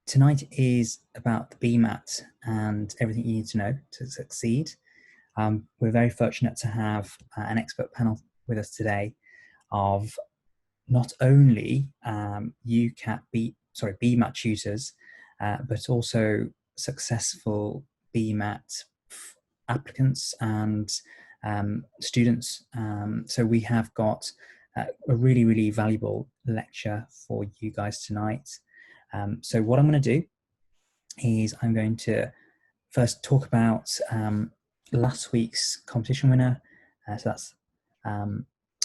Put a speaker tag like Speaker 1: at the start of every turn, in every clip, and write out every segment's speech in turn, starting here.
Speaker 1: Tonight is about the BMAT and everything you need to know to succeed. We're very fortunate to have an expert panel with us today of not only BMAT tutors, but also successful BMAT applicants and students. So we have got a really, really valuable lecture for you guys tonight. So what I'm going to do is I'm going to first talk about last week's competition winner. So that's a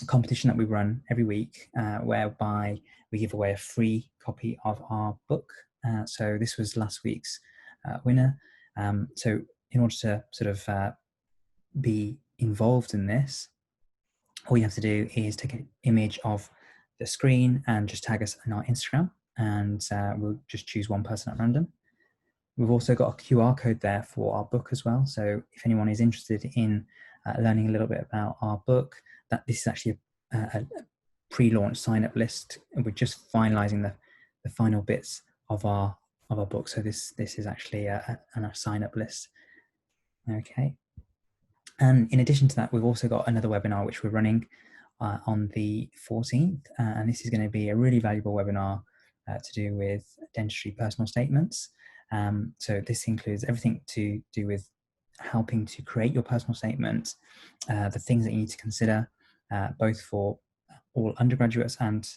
Speaker 1: competition that we run every week, whereby we give away a free copy of our book. So this was last week's winner. So in order to sort of be involved in this, all you have to do is take an image of the screen and just tag us on our Instagram, and we'll just choose one person at random. We've also got a QR code there for our book as well. So if anyone is interested in learning a little bit about our book, this is actually a pre-launch sign-up list, and we're just finalising the final bits of our book. So this is actually a sign-up list. Okay. And in addition to that, we've also got another webinar which we're running on the 14th, and this is going to be a really valuable webinar to do with dentistry personal statements. So this includes everything to do with helping to create your personal statement, the things that you need to consider, both for all undergraduates and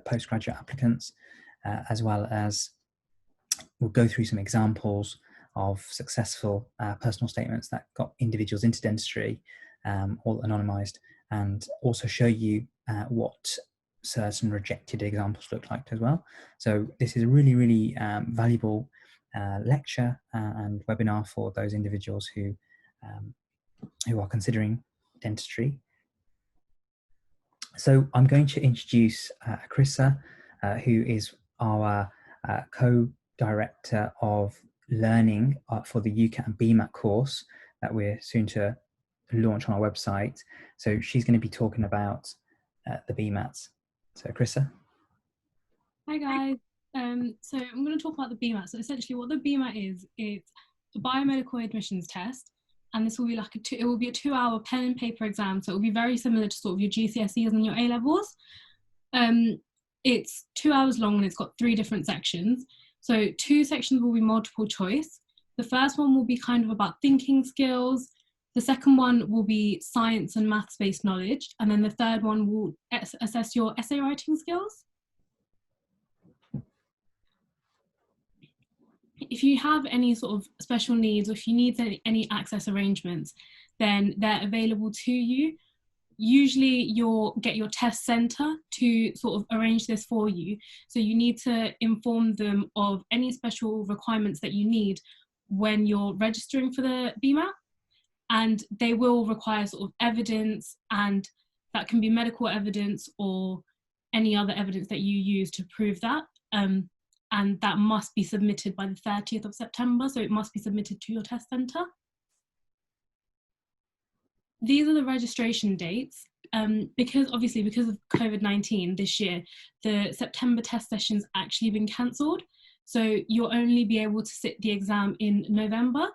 Speaker 1: postgraduate applicants, as well as we'll go through some examples of successful personal statements that got individuals into dentistry, all anonymised, and also show you what certain rejected examples look like as well. So this is a really, really valuable lecture and webinar for those individuals who are considering dentistry. So I'm going to introduce Carissa, who is our co-director of learning for the UCAT and BMAT course that we're soon to launch on our website. So she's going to be talking about the BMATs. So Carissa.
Speaker 2: Hi guys. So I'm going to talk about the BMAT. So essentially what the BMAT is, it's a biomedical admissions test, and this will be like it will be a 2-hour pen and paper exam. So it will be very similar to sort of your GCSEs and your A-levels. It's 2 hours long and it's got 3 different sections. So 2 sections will be multiple choice. The first one will be kind of about thinking skills. The second one will be science and maths-based knowledge. And then the third one will assess your essay writing skills. If you have any sort of special needs, or if you need any access arrangements, then they're available to you. Usually you'll get your test centre to sort of arrange this for you. So you need to inform them of any special requirements that you need when you're registering for the BMAT. And they will require sort of evidence, and that can be medical evidence or any other evidence that you use to prove that. And that must be submitted by the 30th of September. So it must be submitted to your test centre. These are the registration dates. Because of COVID-19 this year, the September test session's actually been cancelled. So you'll only be able to sit the exam in November.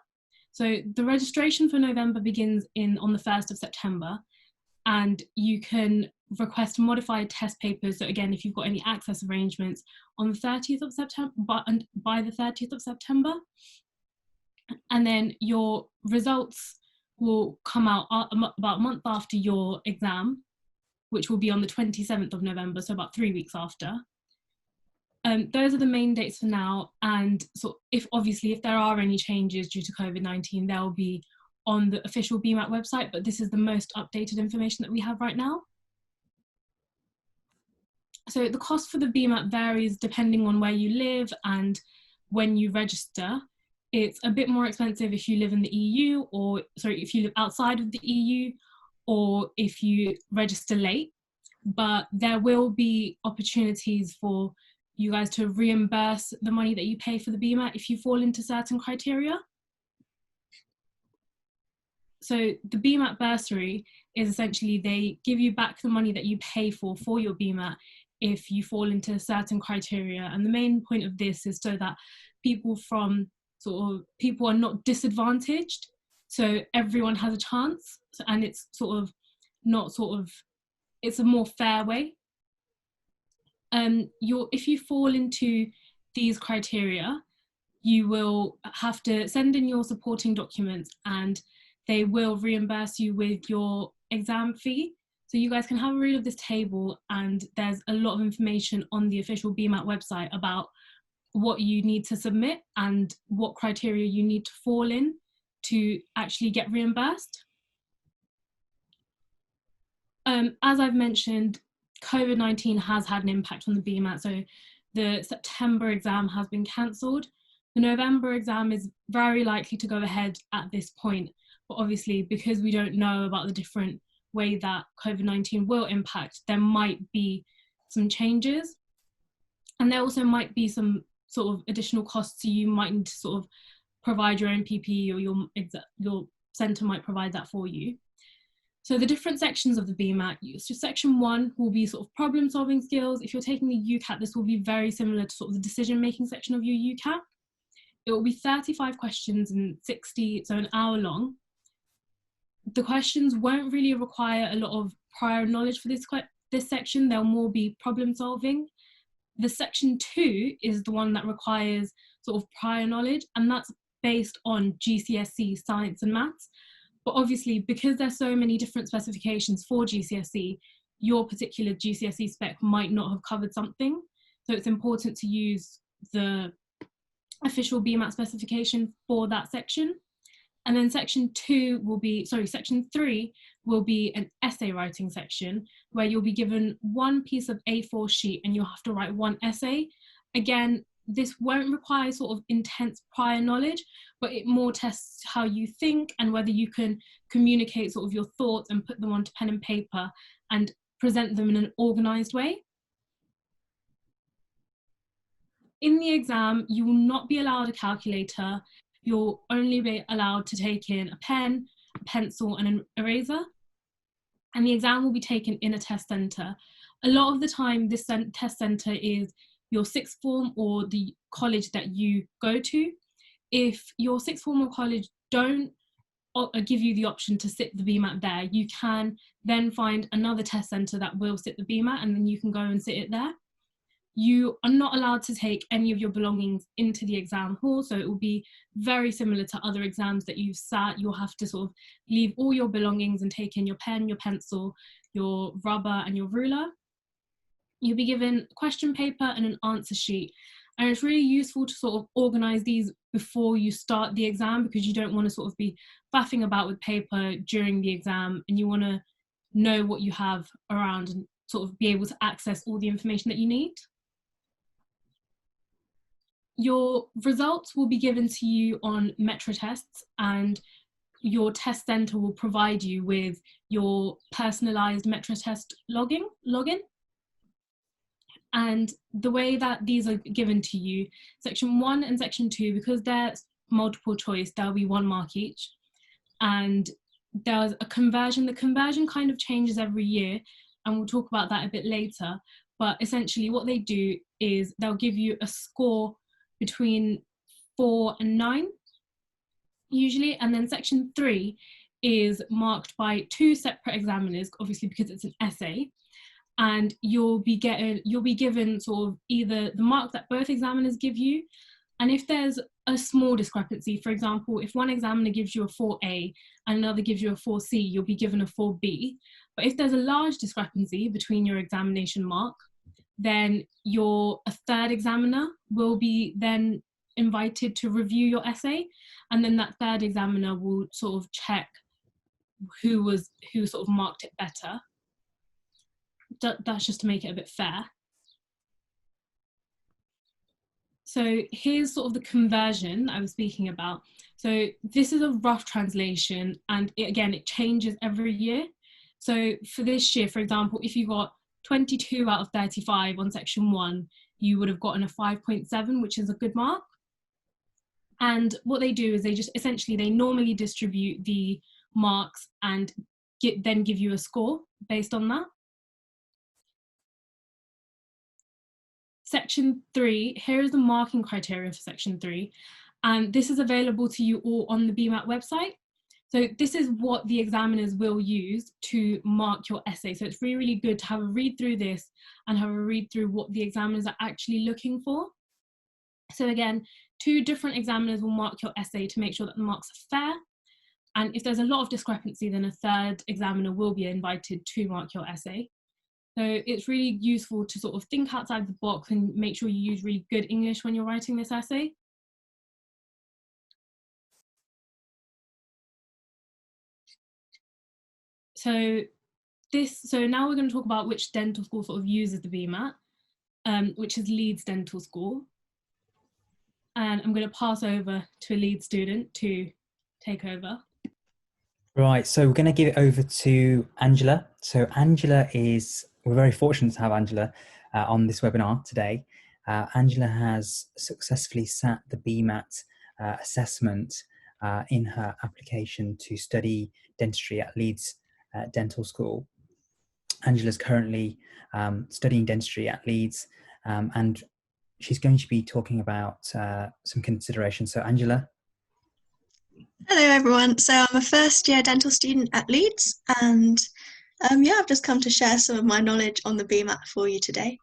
Speaker 2: So the registration for November begins on the 1st of September, and you can request modified test papers. So again, if you've got any access arrangements, on the 30th of September, by the 30th of September, and then your results will come out about a month after your exam, which will be on the 27th of November, so about 3 weeks after. Those are the main dates for now, and so if there are any changes due to COVID-19, they'll be on the official BMAT website, but this is the most updated information that we have right now. So the cost for the BMAT varies depending on where you live and when you register. It's a bit more expensive if you live in the EU, if you live outside of the EU, or if you register late, but there will be opportunities for you guys to reimburse the money that you pay for the BMAT if you fall into certain criteria. So the BMAT bursary is essentially, they give you back the money that you pay for your BMAT if you fall into certain criteria. And the main point of this is so that people are not disadvantaged, so everyone has a chance, and it's it's a more fair way. If you fall into these criteria, you will have to send in your supporting documents, and they will reimburse you with your exam fee. So you guys can have a read of this table, and there's a lot of information on the official BMAT website about what you need to submit and what criteria you need to fall in to actually get reimbursed. As I've mentioned, COVID-19 has had an impact on the BMAT. So the September exam has been cancelled. The November exam is very likely to go ahead at this point. But obviously, because we don't know about the different way that COVID-19 will impact, there might be some changes. And there also might be some sort of additional costs. So you might need to sort of provide your own PPE, or your centre might provide that for you. So the different sections of the BMAT, so section 1 will be sort of problem solving skills. If you're taking the UCAT, this will be very similar to sort of the decision making section of your UCAT. It will be 35 questions and 60, so an hour long. The questions won't really require a lot of prior knowledge for this section. They'll more be problem solving. The section 2 is the one that requires sort of prior knowledge, and that's based on GCSE science and maths. But obviously, because there's so many different specifications for GCSE, your particular GCSE spec might not have covered something. So it's important to use the official BMAT specification for that section. And then section 3 will be an essay writing section, where you'll be given one piece of A4 sheet and you'll have to write one essay. Again, this won't require sort of intense prior knowledge, but it more tests how you think and whether you can communicate sort of your thoughts and put them onto pen and paper and present them in an organised way. In the exam, you will not be allowed a calculator. You'll only be allowed to take in a pen, a pencil, and an eraser. And the exam will be taken in a test centre. A lot of the time, this test centre is your sixth form or the college that you go to. If your sixth form or college don't give you the option to sit the BMAT there, you can then find another test centre that will sit the BMAT, and then you can go and sit it there. You are not allowed to take any of your belongings into the exam hall, so it will be very similar to other exams that you've sat. You'll have to sort of leave all your belongings and take in your pen, your pencil, your rubber, and your ruler. You'll be given question paper and an answer sheet. And it's really useful to sort of organise these before you start the exam, because you don't want to sort of be faffing about with paper during the exam, and you want to know what you have around and sort of be able to access all the information that you need. Your results will be given to you on Metro tests, and your test centre will provide you with your personalised Metro test login. And the way that these are given to you, section 1 and section 2, because they're multiple choice, there'll be 1 mark each. And there's a conversion. The conversion kind of changes every year, and we'll talk about that a bit later. But essentially what they do is they'll give you a score between 4 and 9, usually. And then section 3 is marked by 2 separate examiners, obviously because it's an essay. And you'll be given sort of either the mark that both examiners give you, and if there's a small discrepancy, for example, if one examiner gives you a 4A and another gives you a 4C, you'll be given a 4B. But if there's a large discrepancy between your examination mark, then a third examiner will be then invited to review your essay, and then that third examiner will sort of check who sort of marked it better. That's just to make it a bit fair. So here's sort of the conversion I was speaking about. So this is a rough translation, and again, it changes every year. So for this year, for example, if you got 22 out of 35 on section 1, you would have gotten a 5.7, which is a good mark. And what they do is they normally distribute the marks and then give you a score based on that. Section 3, here is the marking criteria for Section 3, and this is available to you all on the BMAT website. So this is what the examiners will use to mark your essay. So it's really, really good to have a read through this and have a read through what the examiners are actually looking for. So again, 2 different examiners will mark your essay to make sure that the marks are fair. And if there's a lot of discrepancy, then a 3rd examiner will be invited to mark your essay. So it's really useful to sort of think outside the box and make sure you use really good English when you're writing this essay. So now we're going to talk about which dental school sort of uses the BMAT, which is Leeds Dental School. And I'm going to pass over to a Leeds student to take over.
Speaker 1: Right, so we're going to give it over to Angela. So we're very fortunate to have Angela on this webinar today. Angela has successfully sat the BMAT assessment in her application to study dentistry at Leeds Dental School. Angela's currently studying dentistry at Leeds, and she's going to be talking about some considerations. So Angela.
Speaker 3: Hello everyone, so I'm a first year dental student at Leeds, and I've just come to share some of my knowledge on the BMAT for you today.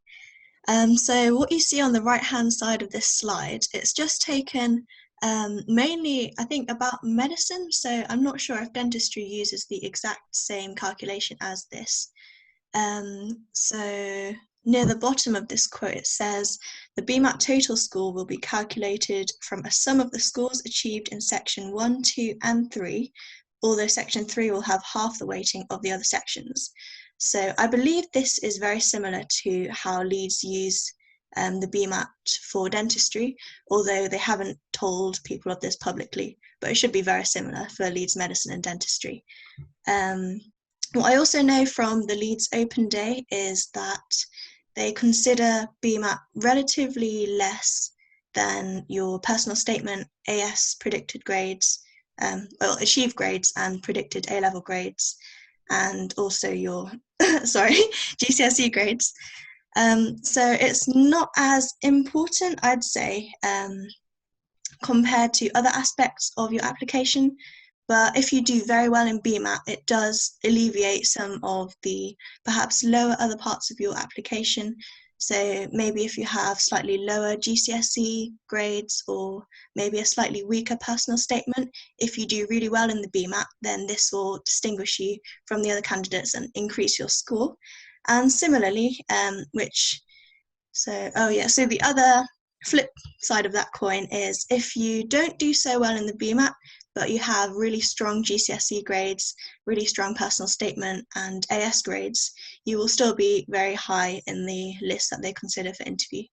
Speaker 3: So what you see on the right hand side of this slide, it's just taken mainly I think about medicine, so I'm not sure if dentistry uses the exact same calculation as this. So near the bottom of this quote it says, the BMAT total score will be calculated from a sum of the scores achieved in section 1, 2 and 3, although section 3 will have half the weighting of the other sections. So I believe this is very similar to how Leeds use the BMAT for dentistry, although they haven't told people of this publicly, but it should be very similar for Leeds medicine and dentistry. What I also know from the Leeds Open Day is that they consider BMAT relatively less than your personal statement, AS predicted grades, achieved grades and predicted A-level grades, and also your GCSE grades. So it's not as important, I'd say, compared to other aspects of your application. But if you do very well in BMAT, it does alleviate some of the perhaps lower other parts of your application. So maybe if you have slightly lower GCSE grades or maybe a slightly weaker personal statement, if you do really well in the BMAT, then this will distinguish you from the other candidates and increase your score. And similarly, so the other flip side of that coin is if you don't do so well in the BMAT, but you have really strong GCSE grades, really strong personal statement and AS grades, you will still be very high in the list that they consider for interview.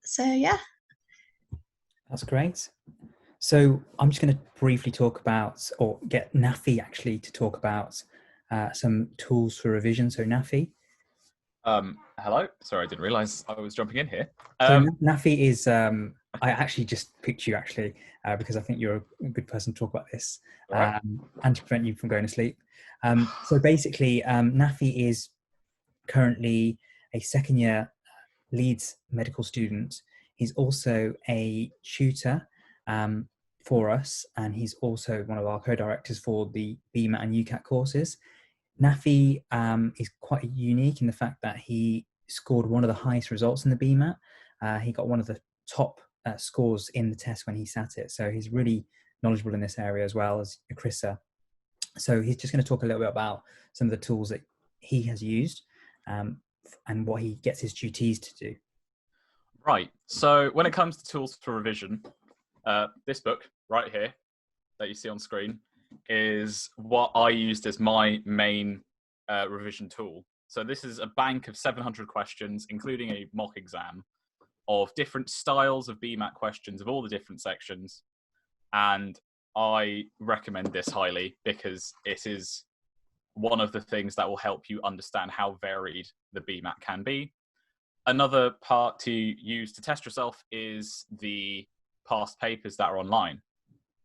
Speaker 3: So yeah.
Speaker 1: That's great. So I'm just going to briefly talk about, or get Nafi actually to talk about some tools for revision. So Nafi.
Speaker 4: Hello. Sorry, I didn't realise I was jumping in here.
Speaker 1: So Nafi is, I actually just picked you actually because I think you're a good person to talk about this
Speaker 4: Right.
Speaker 1: and to prevent you from going to sleep. So basically, Nafi is currently a second year Leeds medical student. He's also a tutor for us, and he's also one of our co-directors for the BMAT and UCAT courses. Nafi is quite unique in the fact that he scored one of the highest results in the BMAT. He got one of the top scores in the test when he sat it. So he's really knowledgeable in this area as well as Akrissa. So he's just going to talk a little bit about some of the tools that he has used and what he gets his tutees to do.
Speaker 4: Right. So when it comes to tools for revision, this book right here that you see on screen is what I used as my main revision tool. So this is a bank of 700 questions, including a mock exam, of different styles of BMAT questions of all the different sections. And I recommend this highly because it is one of the things that will help you understand how varied the BMAT can be. Another part to use to test yourself is the past papers that are online.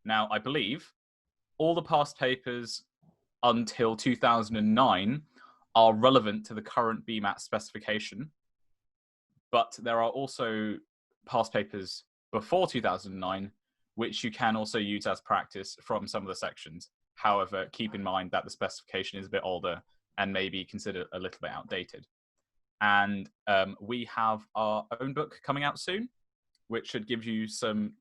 Speaker 4: Now, I believe all the past papers until 2009 are relevant to the current BMAT specification. But there are also past papers before 2009, which you can also use as practice from some of the sections. However, keep in mind that the specification is a bit older and maybe considered a little bit outdated. And we have our own book coming out soon, which should give you some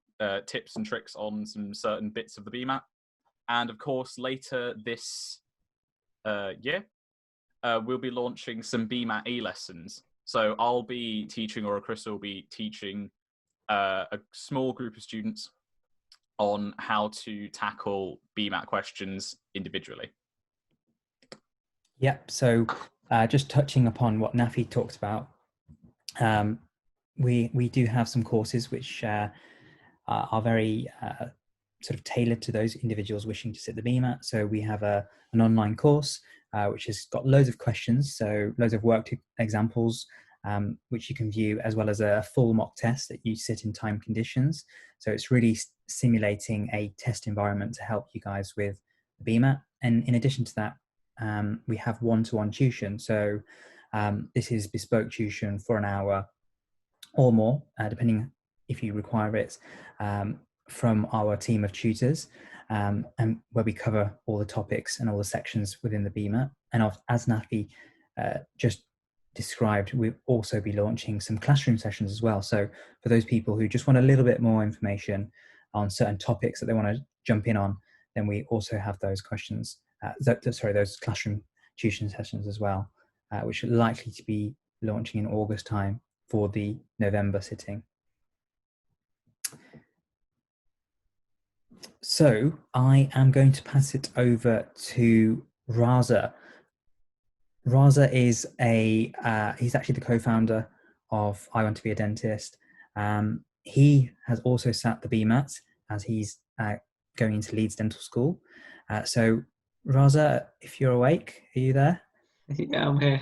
Speaker 4: tips and tricks on some certain bits of the BMAT. And of course, later this year, we'll be launching some BMAT e-lessons. So I'll be teaching, or Chris will be teaching a small group of students on how to tackle BMAT questions individually.
Speaker 1: Yep. So just touching upon what Nafi talked about, we do have some courses which are very sort of tailored to those individuals wishing to sit the BMAT. So we have an online course which has got loads of questions, so loads of worked examples, which you can view, as well as a full mock test that you sit in time conditions. So it's really simulating a test environment to help you guys with the BMAT. And in addition to that, we have one-to-one tuition. So this is bespoke tuition for an hour or more, depending if you require it, from our team of tutors, and where we cover all the topics and all the sections within the BMAT. And as Nafi just described, we'll also be launching some classroom sessions as well. So for those people who just want a little bit more information on certain topics that they want to jump in on, then we also have those questions, those classroom tuition sessions as well, which are likely to be launching in August time for the November sitting. So I am going to pass it over to Raza. Raza is he's actually the co-founder of I Want to Be a Dentist. He has also sat the BMAT as he's going into Leeds Dental School. So Raza, if you're awake, are you there?
Speaker 5: Yeah, I'm here.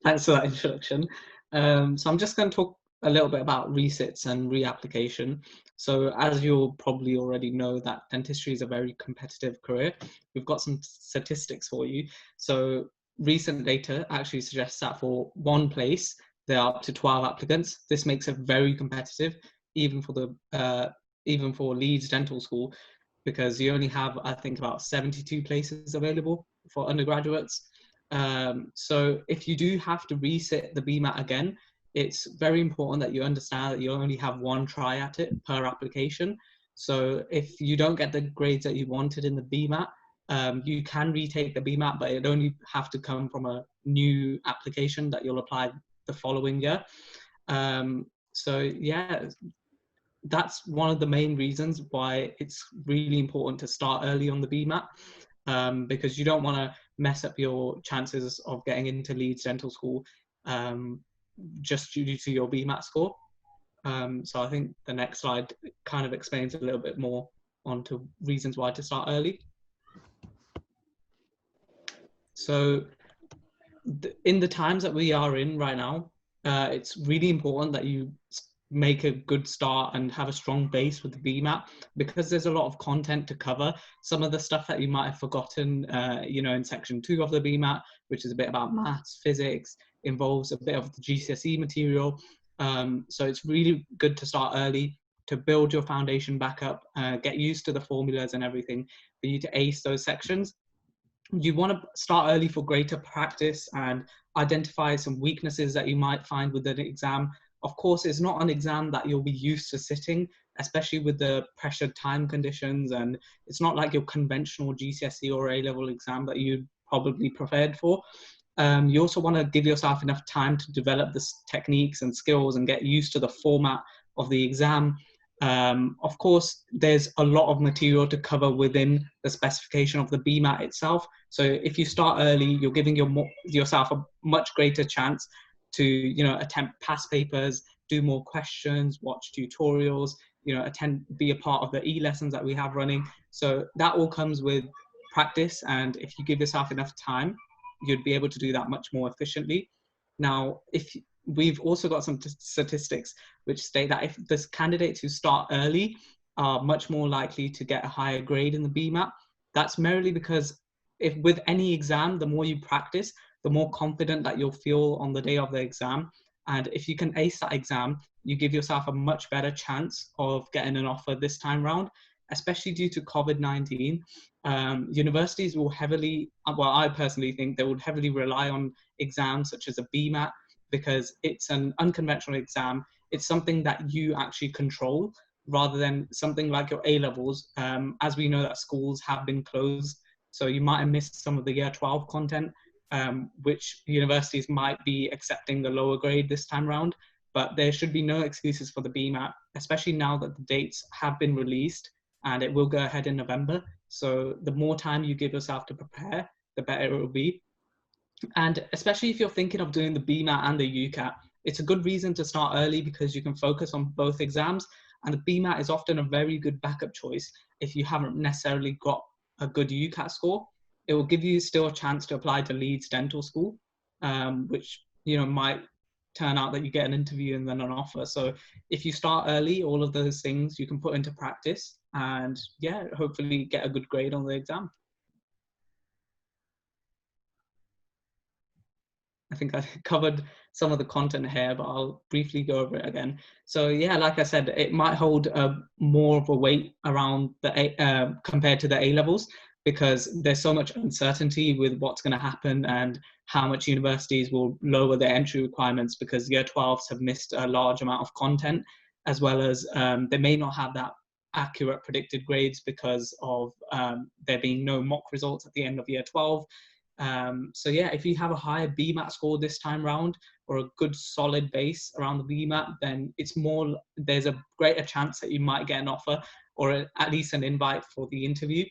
Speaker 5: Thanks for that introduction. So I'm just going to talk a little bit about resits and reapplication. So as you'll probably already know, that dentistry is a very competitive career. We've got some statistics for you. So recent data actually suggests that for one place, there are up to 12 applicants. This makes it very competitive, even for Leeds Dental School, because you only have, I think, about 72 places available for undergraduates. So if you do have to resit the BMAT again, it's very important that you understand that you only have one try at it per application. So if you don't get the grades that you wanted in the BMAT, you can retake the BMAT, but it only have to come from a new application that you'll apply the following year. So yeah, that's one of the main reasons why it's really important to start early on the BMAT, because you don't want to mess up your chances of getting into Leeds Dental School just due to your BMAT score. So I think the next slide kind of explains a little bit more onto reasons why to start early. So in the times that we are in right now, it's really important that you make a good start and have a strong base with the BMAT, because there's a lot of content to cover. Some of the stuff that you might have forgotten, in section 2 of the BMAT, which is a bit about maths, physics, involves a bit of the GCSE material. So it's really good to start early to build your foundation back up, get used to the formulas and everything for you to ace those sections. You want to start early for greater practice and identify some weaknesses that you might find with an exam. Of course, it's not an exam that you'll be used to sitting, especially with the pressured time conditions, and it's not like your conventional GCSE or A-level exam that you probably prepared for. You also want to give yourself enough time to develop the techniques and skills and get used to the format of the exam. Of course, there's a lot of material to cover within the specification of the BMAT itself. So if you start early, you're giving yourself a much greater chance to, attempt past papers, do more questions, watch tutorials, be a part of the e-lessons that we have running. So that all comes with practice. And if you give yourself enough time, you'd be able to do that much more efficiently. Now, we've also got some statistics which state that if the candidates who start early are much more likely to get a higher grade in the BMAT, that's merely because if with any exam, the more you practice, the more confident that you'll feel on the day of the exam. And if you can ace that exam, you give yourself a much better chance of getting an offer this time round, especially due to COVID-19. Universities will heavily, well, I personally think they would heavily rely on exams such as a BMAT, because it's an unconventional exam. It's something that you actually control rather than something like your A-levels. As we know that schools have been closed, so you might have missed some of the year 12 content, which universities might be accepting the lower grade this time round. But there should be no excuses for the BMAT, especially now that the dates have been released and it will go ahead in November. So the more time you give yourself to prepare, the better it will be. And especially if you're thinking of doing the BMAT and the UCAT, it's a good reason to start early because you can focus on both exams. And the BMAT is often a very good backup choice if you haven't necessarily got a good UCAT score. It will give you still a chance to apply to Leeds Dental School, which might turn out that you get an interview and then an offer. So if you start early, all of those things you can put into practice and hopefully get a good grade on the exam. I think I covered some of the content here, but I'll briefly go over it again. So like I said, it might hold more of a weight around the compared to the A-levels, because there's so much uncertainty with what's going to happen and how much universities will lower their entry requirements, because year 12s have missed a large amount of content, as well as they may not have that accurate predicted grades because of there being no mock results at the end of year 12. If you have a higher BMAT score this time round, or a good solid base around the BMAT, then there's a greater chance that you might get an offer or at least an invite for the interview.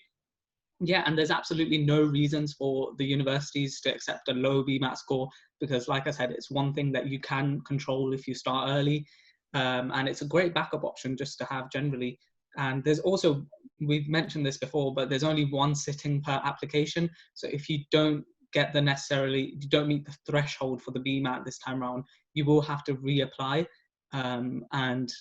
Speaker 5: And there's absolutely no reasons for the universities to accept a low BMAT score, because like I said, it's one thing that you can control if you start early, and it's a great backup option just to have generally. And there's also, we've mentioned this before, but there's only one sitting per application. So if you don't meet the threshold for the BMAT this time around, you will have to reapply. And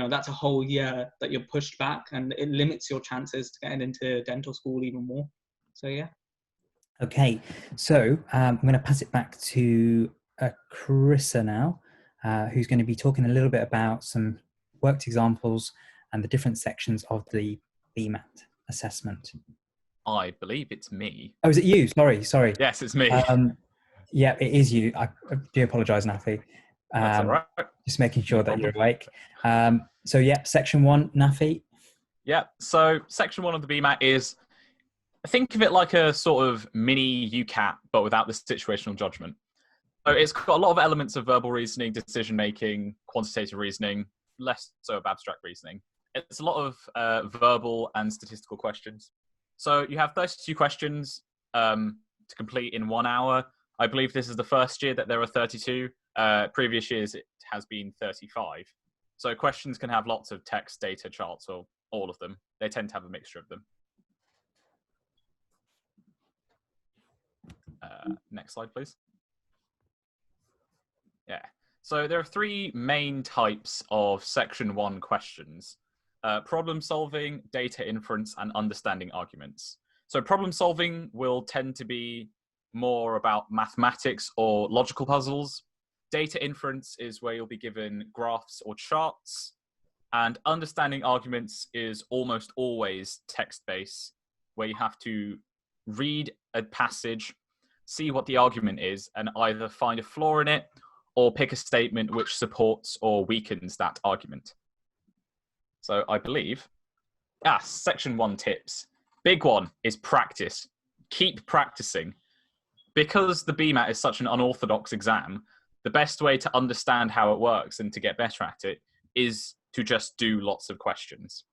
Speaker 5: that's a whole year that you're pushed back, and it limits your chances to getting into dental school even more. So
Speaker 1: Okay, so I'm going to pass it back to Carissa now, who's going to be talking a little bit about some worked examples and the different sections of the BMAT assessment.
Speaker 4: I believe it's me.
Speaker 1: Oh, is it you? Sorry.
Speaker 4: Yes, it's me.
Speaker 1: Yeah, it is you. I do apologise, Nafi.
Speaker 4: That's all right.
Speaker 1: Just making sure that you're awake. Section 1, Nafi.
Speaker 4: Yeah, so section 1 of the BMAT is, think of it like a sort of mini UCAT, but without the situational judgment. So it's got a lot of elements of verbal reasoning, decision-making, quantitative reasoning, less so of abstract reasoning. It's a lot of verbal and statistical questions. So you have 32 questions to complete in 1 hour. I believe this is the first year that there are 32. Previous years it has been 35. So questions can have lots of text, data, charts, or all of them. They tend to have a mixture of them. Next slide, please. Yeah. So there are 3 main types of section 1 questions. Problem solving, data inference, and understanding arguments. So problem solving will tend to be more about mathematics or logical puzzles. Data inference is where you'll be given graphs or charts. And understanding arguments is almost always text-based, where you have to read a passage, see what the argument is, and either find a flaw in it or pick a statement which supports or weakens that argument. So I believe, section 1 tips. Big one is practice. Keep practicing. Because the BMAT is such an unorthodox exam, the best way to understand how it works and to get better at it is to just do lots of questions.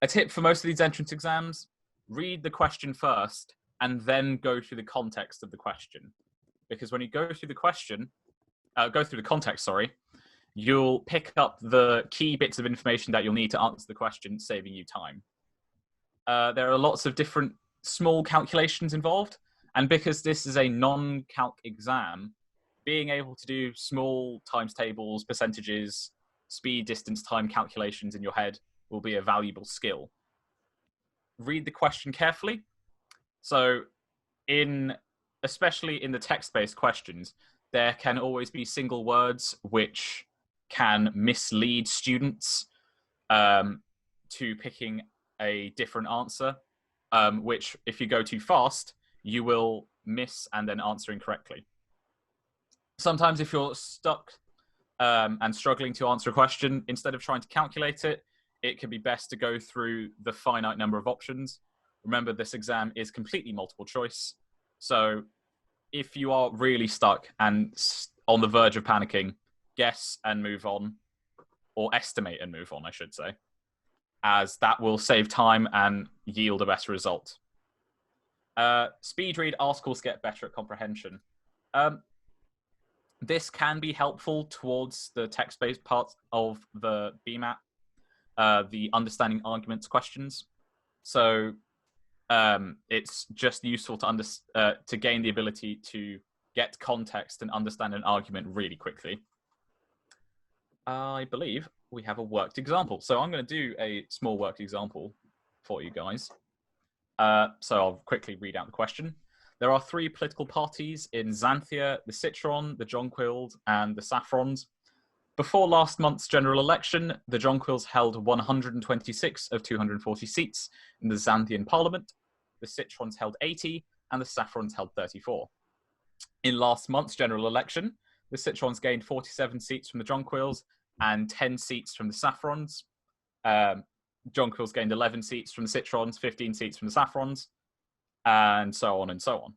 Speaker 4: A tip for most of these entrance exams, read the question first and then go through the context of the question. Because when you go through the context, you'll pick up the key bits of information that you'll need to answer the question, saving you time. There are lots of different small calculations involved, and because this is a non-calc exam, being able to do small times tables, percentages, speed, distance, time calculations in your head will be a valuable skill. Read the question carefully. So especially in the text-based questions, there can always be single words which can mislead students to picking a different answer, which if you go too fast, you will miss and then answer incorrectly. Sometimes if you're stuck and struggling to answer a question, instead of trying to calculate it, it can be best to go through the finite number of options. Remember, this exam is completely multiple choice. So if you are really stuck and on the verge of panicking, guess and move on, or estimate and move on, I should say, as that will save time and yield a better result. Speed read articles get better at comprehension. This can be helpful towards the text-based part of the BMAT, the understanding arguments questions. So it's just useful to gain the ability to get context and understand an argument really quickly. I believe we have a worked example. So I'm going to do a small worked example for you guys. So I'll quickly read out the question. There are 3 political parties in Xanthia, the Citron, the Jonquils, and the Saffrons. Before last month's general election, the Jonquils held 126 of 240 seats in the Xanthian parliament. The Citrons held 80, and the Saffrons held 34. In last month's general election, the Citrons gained 47 seats from the Jonquils and 10 seats from the Saffrons. Jonquils gained 11 seats from the Citrons, 15 seats from the Saffrons, and so on and so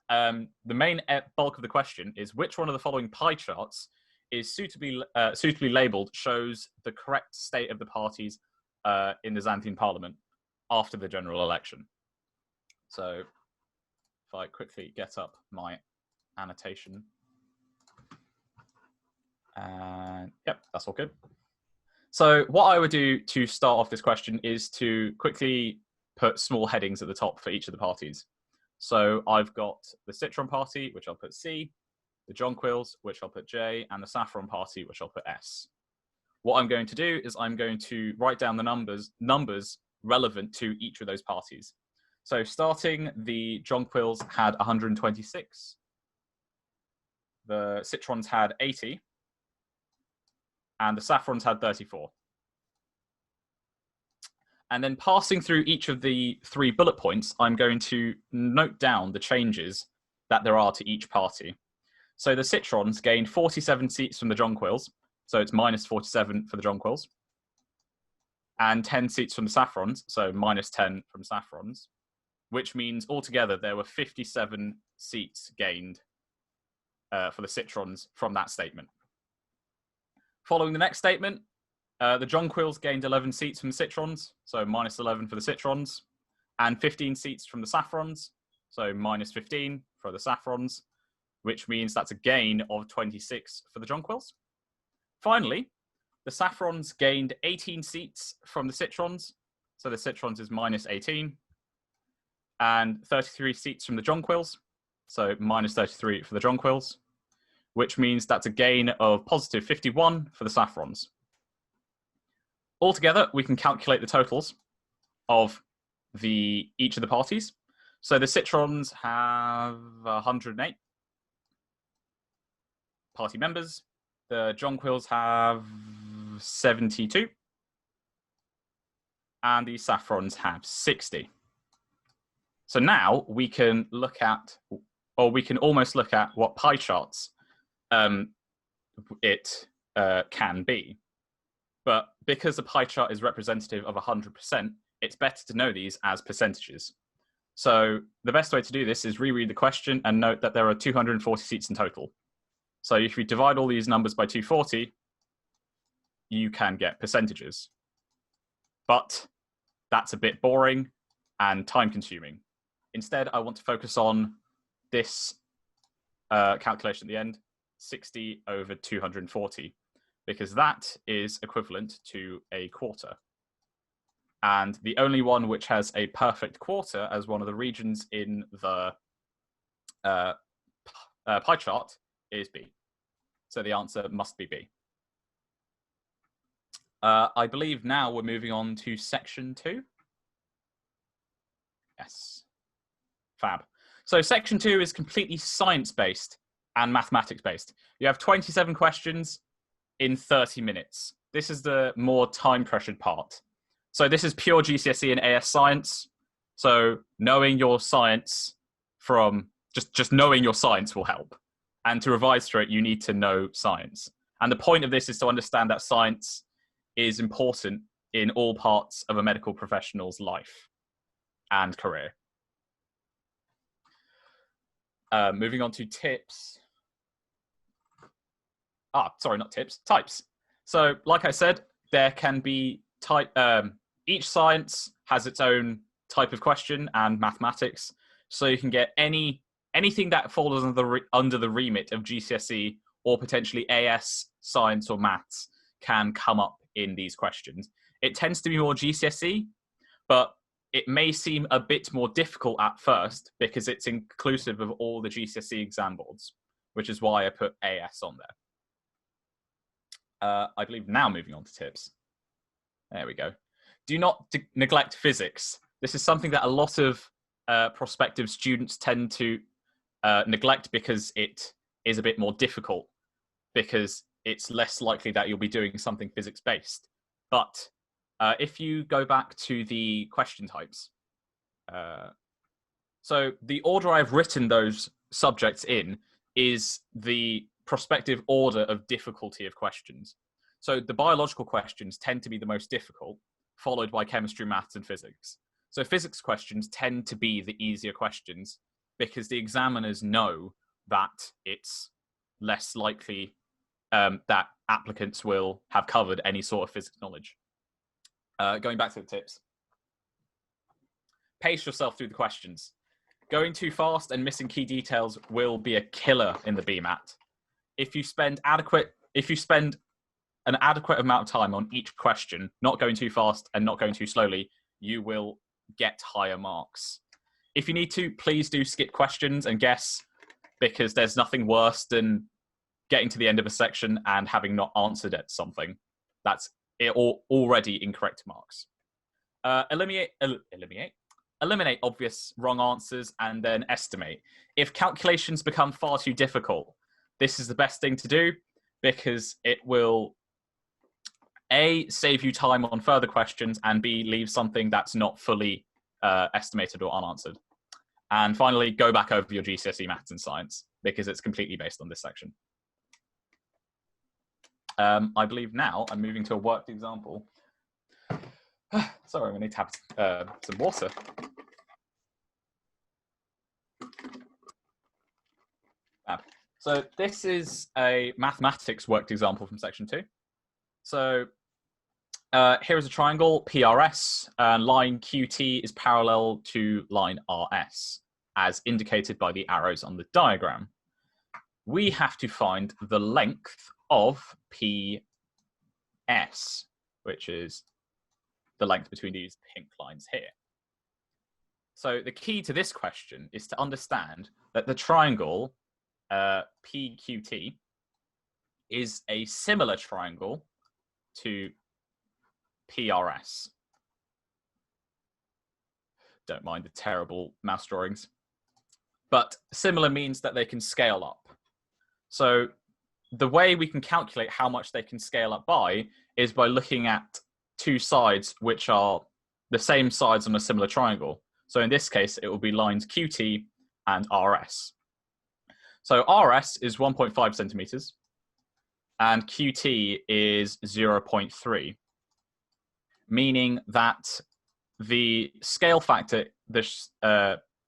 Speaker 4: on. The main bulk of the question is which one of the following pie charts is suitably labelled shows the correct state of the parties in the Xanthian Parliament after the general election. So if I quickly get up my annotation. And yep, that's all good. So what I would do to start off this question is to quickly put small headings at the top for each of the parties. So I've got the Citron party, which I'll put C, the Jonquils, which I'll put J, and the Saffron party, which I'll put S. What I'm going to do is I'm going to write down the numbers relevant to each of those parties. So starting, the Jonquils had 126, the Citrons had 80, and the Saffrons had 34. And then passing through each of the 3 bullet points, I'm going to note down the changes that there are to each party. So the Citrons gained 47 seats from the Jonquils, so it's minus 47 for the Jonquils, and 10 seats from the Saffrons, so minus 10 from Saffrons, which means altogether there were 57 seats gained for the Citrons from that statement. Following the next statement, the Jonquils gained 11 seats from the Citrons, so minus 11 for the Citrons, and 15 seats from the Saffrons, so minus 15 for the Saffrons, which means that's a gain of 26 for the Jonquils. Finally, the Saffrons gained 18 seats from the Citrons, so the Citrons is minus 18, and 33 seats from the Jonquils, so minus 33 for the Jonquils, which means that's a gain of positive 51 for the Saffrons. Altogether, we can calculate the totals of each of the parties. So the Citrons have 108 party members. The Jonquils have 72. And the Saffrons have 60. So now we can look at, or we can almost look at what pie charts it can be. But because the pie chart is representative of 100%, it's better to know these as percentages. So the best way to do this is reread the question and note that there are 240 seats in total. So if you divide all these numbers by 240, you can get percentages. But that's a bit boring and time consuming. Instead, I want to focus on this calculation at the end, 60 over 240. Because that is equivalent to a quarter. And the only one which has a perfect quarter as one of the regions in the pie chart is B. So the answer must be B. I believe now we're moving on to section 2. Yes. Fab. So section 2 is completely science-based. and mathematics based. You have 27 questions in 30 minutes. This is the more time pressured part. So this is pure GCSE and AS science. So knowing your science from just knowing your science will help. And to revise for it, you need to know science. And the point of this is to understand that science is important in all parts of a medical professional's life and career. Moving on to tips. Sorry, not tips, types. So like I said, there can be each science has its own type of question and mathematics. So you can get anything that falls under the remit of GCSE or potentially AS, science or maths can come up in these questions. It tends to be more GCSE, but it may seem a bit more difficult at first because it's inclusive of all the GCSE exam boards, which is why I put AS on there. I believe now moving on to tips. There we go. Do not neglect physics. This is something that a lot of prospective students tend to neglect because it is a bit more difficult, because it's less likely that you'll be doing something physics-based. But if you go back to the question types, so the order I've written those subjects in is the prospective order of difficulty of questions. So the biological questions tend to be the most difficult, followed by chemistry, maths, and physics. So physics questions tend to be the easier questions because the examiners know that it's less likely that applicants will have covered any sort of physics knowledge. Going back to the tips. Pace yourself through the questions. Going too fast and missing key details will be a killer in the BMAT. If you spend an adequate amount of time on each question, not going too fast and not going too slowly, you will get higher marks. If you need to, please do skip questions and guess, because there's nothing worse than getting to the end of a section and having not answered at something. That's already incorrect marks. Eliminate obvious wrong answers and then estimate. If calculations become far too difficult, this is the best thing to do because it will A, save you time on further questions, and B, leave something that's not fully estimated or unanswered. And finally, go back over your GCSE maths and science because it's completely based on this section. I believe now I'm moving to a worked example. Sorry, I'm going to need to have some water. So this is a mathematics worked example from section 2. So here is a triangle, PRS, and line QT is parallel to line RS, as indicated by the arrows on the diagram. We have to find the length of PS, which is the length between these pink lines here. So the key to this question is to understand that the triangle PQT is a similar triangle to PRS. Don't mind the terrible mouse drawings. But similar means that they can scale up. So the way we can calculate how much they can scale up by is by looking at two sides which are the same sides on a similar triangle. So in this case, it will be lines QT and RS. So RS is 1.5 centimeters and QT is 0.3, meaning that the scale factor this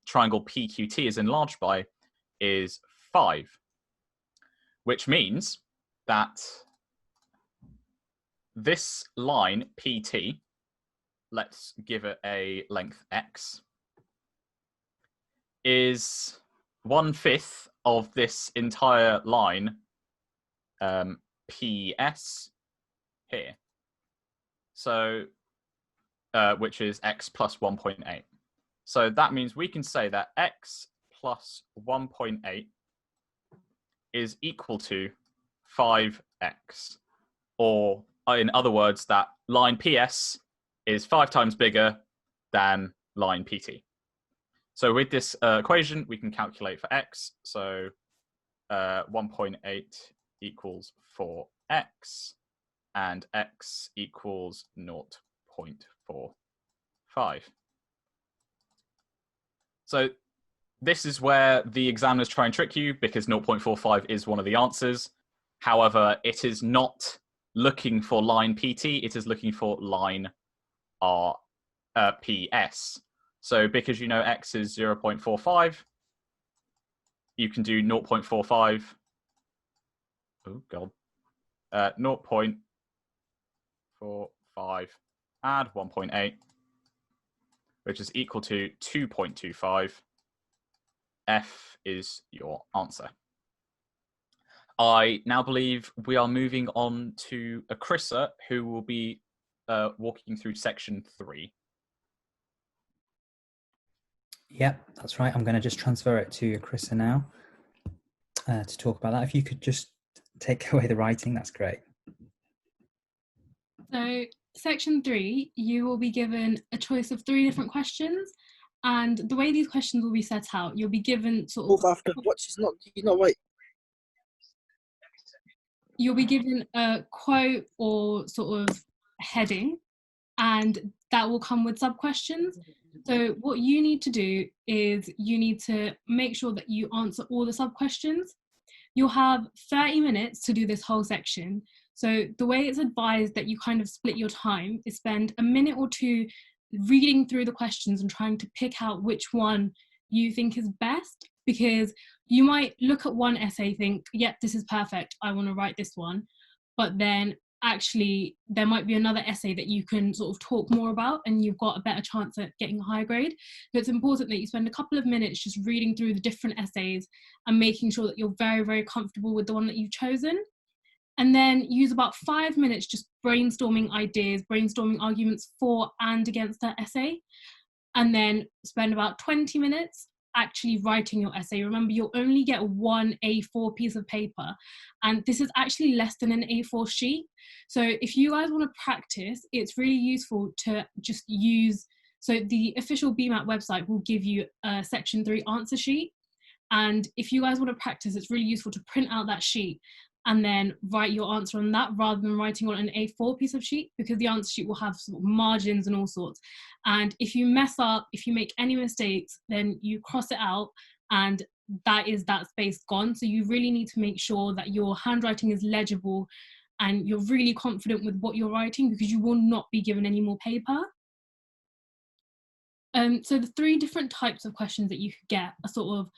Speaker 4: triangle PQT is enlarged by is 5, which means that this line PT, let's give it a length X, is 1/5 of this entire line PS here. So, which is X plus 1.8. So that means we can say that X plus 1.8 is equal to 5X. Or in other words, that line PS is 5 times bigger than line PT. So with this equation, we can calculate for X. So 1.8 equals 4x, and x equals 0.45. So this is where the examiners try and trick you, because 0.45 is one of the answers. However, it is not looking for line PT, it is looking for line PS. So because you know x is 0.45, you can do 0.45. Oh, God. 0.45 add 1.8, which is equal to 2.25. F is your answer. I now believe we are moving on to Akrissa, who will be walking through section 3.
Speaker 1: Yep, that's right. I'm going to just transfer it to Akrissa now to talk about that. If you could just take away the writing, that's great.
Speaker 2: So section 3, you will be given a choice of 3 different questions, and the way these questions will be set out, you'll be given sort of you'll be given a quote or sort of heading, and that will come with sub questions. So what you need to do is you need to make sure that you answer all the sub questions. You'll have 30 minutes to do this whole section. So the way it's advised that you kind of split your time is spend a minute or 2 reading through the questions and trying to pick out which one you think is best, because you might look at one essay, think, yep, this is perfect, I want to write this one, but then actually there might be another essay that you can sort of talk more about and you've got a better chance at getting a higher grade. So it's important that you spend a couple of minutes just reading through the different essays and making sure that you're very, very comfortable with the one that you've chosen. And then use about 5 minutes just brainstorming ideas, brainstorming arguments for and against that essay. And then spend about 20 minutes actually writing your essay. Remember, you'll only get one A4 piece of paper, and this is actually less than an A4 sheet. So if you guys want to practice, it's really useful to just use, so the official BMAT website will give you a section 3 answer sheet. And if you guys want to practice, it's really useful to print out that sheet and then write your answer on that rather than writing on an A4 piece of sheet, because the answer sheet will have sort of margins and all sorts. And if you mess up, if you make any mistakes, then you cross it out and that is that space gone. So you really need to make sure that your handwriting is legible and you're really confident with what you're writing, because you will not be given any more paper. So the 3 different types of questions that you could get are sort of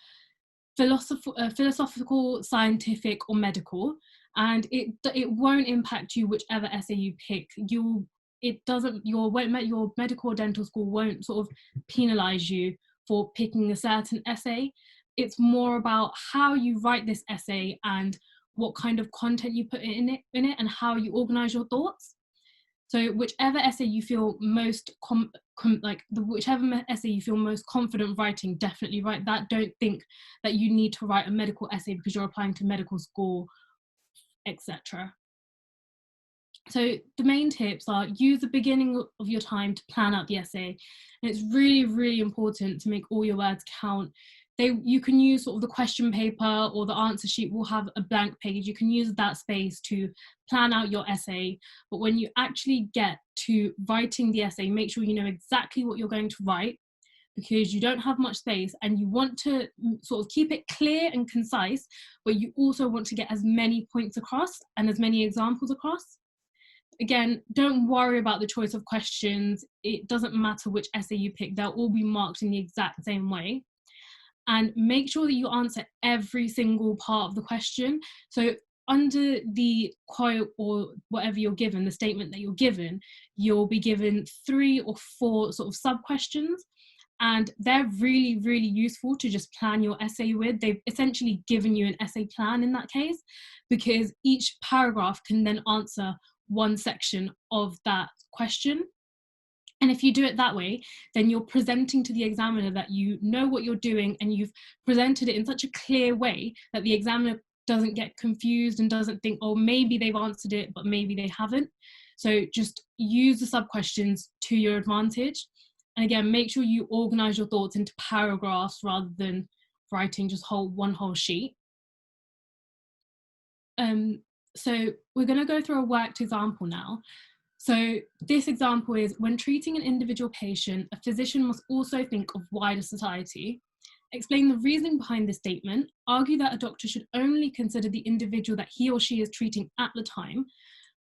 Speaker 2: philosophical, scientific, or medical, and it won't impact you whichever essay you pick. Your medical or dental school won't sort of penalize you for picking a certain essay. It's more about how you write this essay and what kind of content you put in it and how you organize your thoughts. So whichever essay you feel most whichever essay you feel most confident writing, definitely write that. Don't think that you need to write a medical essay because you're applying to medical school, etc. So the main tips are: use the beginning of your time to plan out the essay. And it's really, really important to make all your words count. You can use sort of the question paper, or the answer sheet will have a blank page. You can use that space to plan out your essay. But when you actually get to writing the essay, make sure you know exactly what you're going to write, because you don't have much space and you want to sort of keep it clear and concise, but you also want to get as many points across and as many examples across. Again, don't worry about the choice of questions. It doesn't matter which essay you pick. They'll all be marked in the exact same way. And make sure that you answer every single part of the question. So under the quote or whatever you're given, the statement that you're given, you'll be given 3 or 4 sort of sub-questions. And they're really, really useful to just plan your essay with. They've essentially given you an essay plan in that case, because each paragraph can then answer one section of that question. And if you do it that way, then you're presenting to the examiner that you know what you're doing, and you've presented it in such a clear way that the examiner doesn't get confused and doesn't think, oh, maybe they've answered it, but maybe they haven't. So just use the sub-questions to your advantage. And again, make sure you organize your thoughts into paragraphs rather than writing just one whole sheet. So we're going to go through a worked example now. So this example is, when treating an individual patient, a physician must also think of wider society. Explain the reasoning behind this statement. Argue that a doctor should only consider the individual that he or she is treating at the time.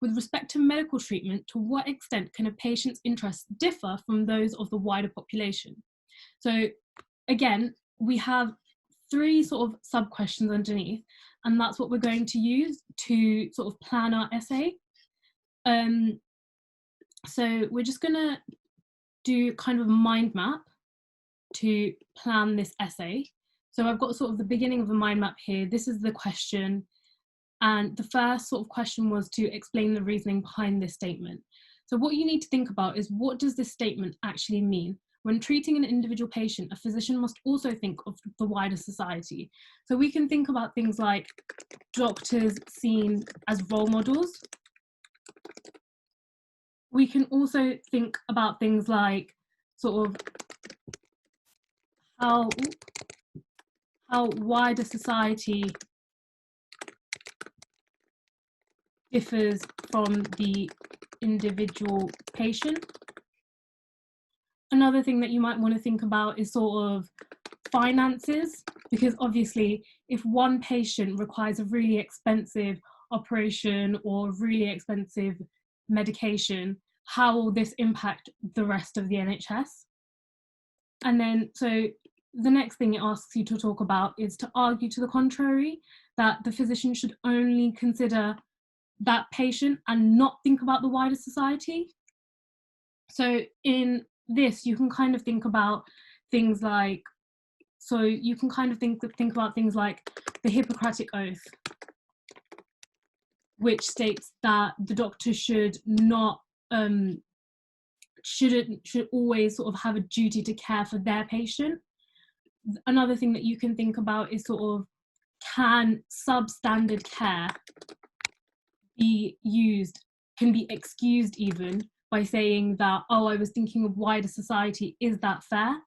Speaker 2: With respect to medical treatment, to what extent can a patient's interests differ from those of the wider population? So again, we have 3 sort of sub-questions underneath, and that's what we're going to use to sort of plan our essay. So we're just going to do kind of a mind map to plan this essay. So I've got sort of the beginning of a mind map here. This is the question. And the first sort of question was to explain the reasoning behind this statement. So what you need to think about is, what does this statement actually mean? When treating an individual patient, a physician must also think of the wider society. So we can think about things like doctors seen as role models. We can also think about things like sort of how wider society differs from the individual patient. Another thing that you might want to think about is sort of finances, because obviously if one patient requires a really expensive operation or really expensive medication, how will this impact the rest of the NHS? And then, so the next thing it asks you to talk about is to argue to the contrary, that the physician should only consider that patient and not think about the wider society. So in this, you can kind of think about things like, so you can kind of think about things like the Hippocratic Oath, which states that the doctor should not should always sort of have a duty to care for their patient. Another thing that you can think about is sort of, can substandard care be used, can be excused even, by saying that, oh, I was thinking of wider society, is that fair?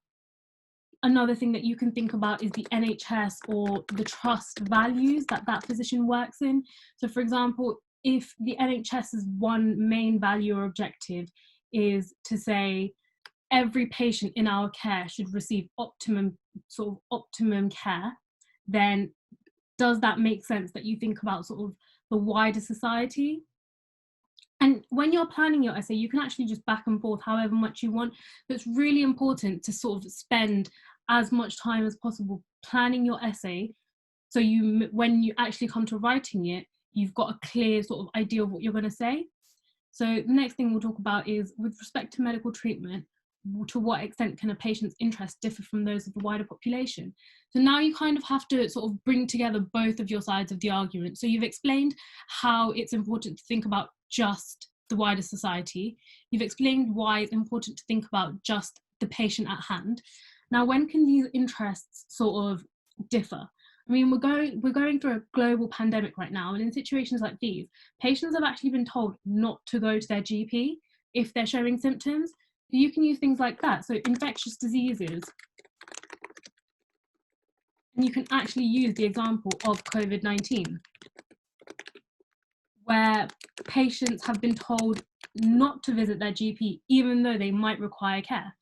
Speaker 2: Another thing that you can think about is the NHS or the trust values that that physician works in. So for example, if the NHS's one main value or objective is to say every patient in our care should receive optimum care, then does that make sense that you think about sort of the wider society? And when you're planning your essay, you can actually just back and forth however much you want. But it's really important to sort of spend as much time as possible planning your essay, so you, when you actually come to writing it, you've got a clear sort of idea of what you're going to say. So the next thing we'll talk about is, with respect to medical treatment, to what extent can a patient's interests differ from those of the wider population? So now you kind of have to sort of bring together both of your sides of the argument. So you've explained how it's important to think about just the wider society. You've explained why it's important to think about just the patient at hand. Now, when can these interests sort of differ? I mean, we're going through a global pandemic right now, and in situations like these, patients have actually been told not to go to their GP if they're showing symptoms. You can use things like that. So infectious diseases. And you can actually use the example of COVID-19, where patients have been told not to visit their GP, even though they might require care.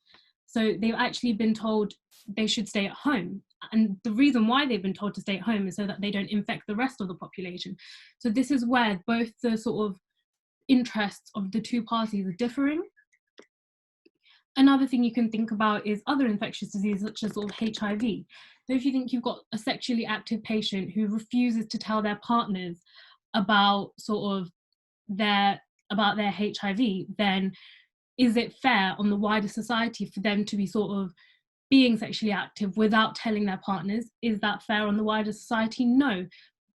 Speaker 2: So they've actually been told they should stay at home. And the reason why they've been told to stay at home is so that they don't infect the rest of the population. So this is where both the sort of interests of the two parties are differing. Another thing you can think about is other infectious diseases, such as sort of HIV. So if you think you've got a sexually active patient who refuses to tell their partners about sort of their HIV, then is it fair on the wider society for them to be sort of being sexually active without telling their partners? Is that fair on the wider society? No.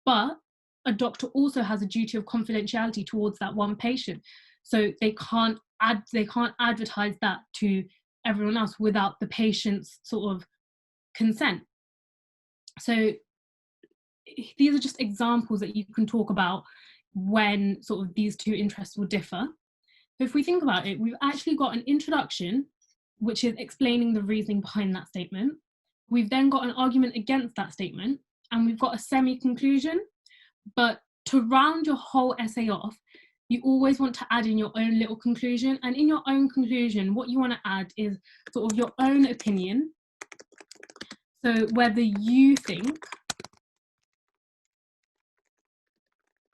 Speaker 2: But a doctor also has a duty of confidentiality towards that one patient. So they can't advertise that to everyone else without the patient's sort of consent. So these are just examples that you can talk about when sort of these two interests will differ. So if we think about it, we've actually got an introduction, which is explaining the reasoning behind that statement. We've then got an argument against that statement, and we've got a semi-conclusion. But to round your whole essay off, you always want to add in your own little conclusion. And in your own conclusion, what you want to add is sort of your own opinion. So whether you think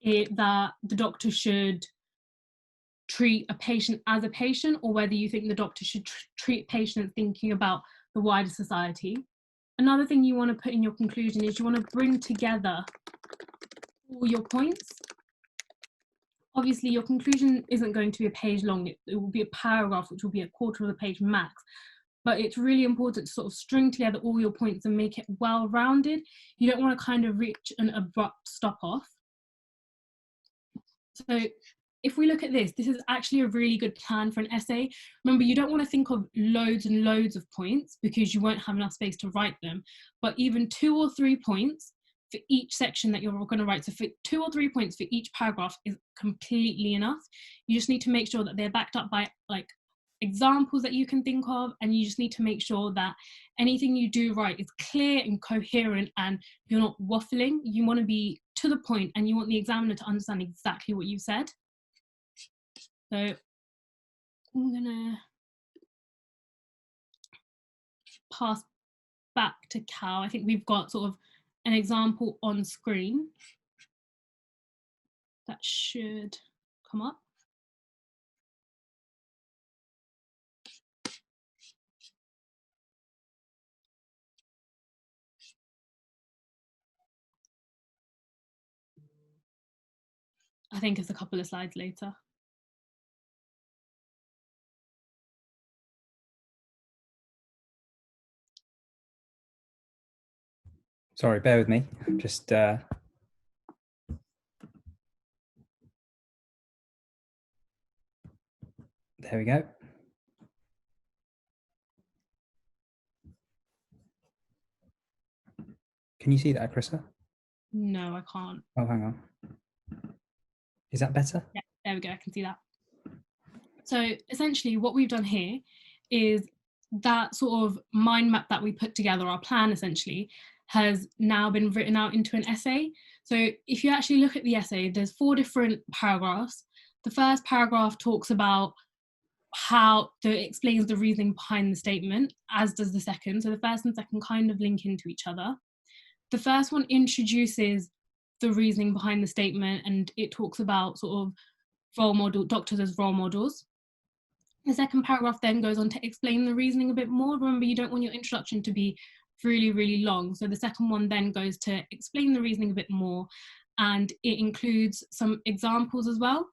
Speaker 2: that the doctor should treat a patient as a patient, or whether you think the doctor should treat patients thinking about the wider society. Another thing you want to put in your conclusion is you want to bring together all your points. Obviously, your conclusion isn't going to be a page long. It will be a paragraph, which will be a quarter of the page max. But it's really important to sort of string together all your points and make it well-rounded. You don't want to kind of reach an abrupt stop-off. So if we look at this, this is actually a really good plan for an essay. Remember, you don't want to think of loads and loads of points because you won't have enough space to write them. But even 2 or 3 points for each section that you're going to write, so for 2 or 3 points for each paragraph is completely enough. You just need to make sure that they're backed up by like examples that you can think of, and you just need to make sure that anything you do write is clear and coherent and you're not waffling. You want to be to the point and you want the examiner to understand exactly what you said. So I'm gonna pass back to Cal. I think we've got sort of an example on screen that should come up. I think it's a couple of slides later.
Speaker 1: Sorry, bear with me. Just there we go. Can you see that, Carissa?
Speaker 2: No, I can't.
Speaker 1: Oh, hang on. Is that better?
Speaker 2: Yeah, there we go. I can see that. So essentially what we've done here is that sort of mind map that we put together, our plan essentially, has now been written out into an essay. So if you actually look at the essay, there's 4 different paragraphs. The first paragraph talks about explains the reasoning behind the statement, as does the second. So the first and second kind of link into each other. The first one introduces the reasoning behind the statement, and it talks about sort of doctors as role models. The second paragraph then goes on to explain the reasoning a bit more. Remember, you don't want your introduction to be really, really long. So the second one then goes to explain the reasoning a bit more, and it includes some examples as well.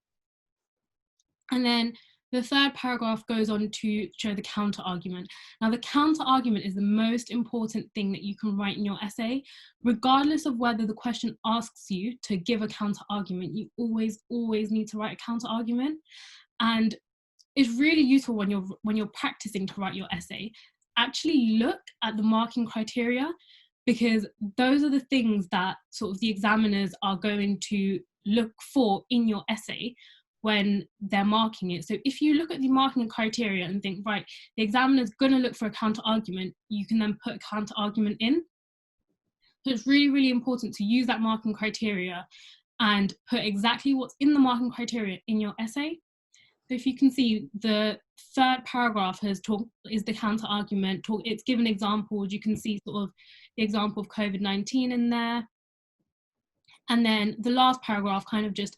Speaker 2: And then the third paragraph goes on to show the counter argument. Now, the counter argument is the most important thing that you can write in your essay. Regardless of whether the question asks you to give a counter argument, you always need to write a counter argument. And it's really useful when you're practicing to write your essay. Actually look at the marking criteria, because those are the things that sort of the examiners are going to look for in your essay when they're marking it. So if you look at the marking criteria and think, right, the examiner's going to look for a counter argument, you can then put a counter argument in. So it's really, really important to use that marking criteria and put exactly what's in the marking criteria in your essay. So if you can see, the third paragraph is the counter argument. It's given examples. You can see sort of the example of COVID-19 in there. And then the last paragraph kind of just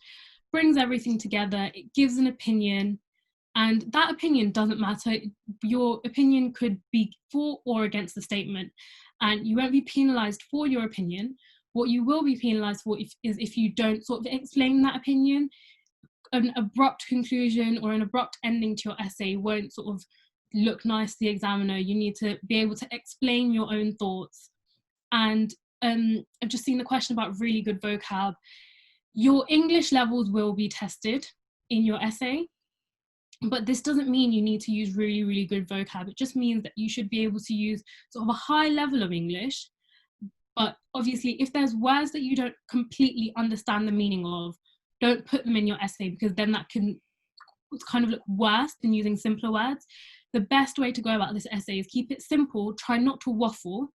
Speaker 2: brings everything together. It gives an opinion, and that opinion doesn't matter. Your opinion could be for or against the statement, and you won't be penalised for your opinion. What you will be penalised for is if you don't sort of explain that opinion. An abrupt conclusion or an abrupt ending to your essay won't sort of look nice to the examiner. You need to be able to explain your own thoughts. And I've just seen the question about really good vocab. Your English levels will be tested in your essay, but this doesn't mean you need to use really, really good vocab. It just means that you should be able to use sort of a high level of English. But obviously, if there's words that you don't completely understand the meaning of, don't put them in your essay, because then that can kind of look worse than using simpler words. The best way to go about this essay is keep it simple, try not to waffle,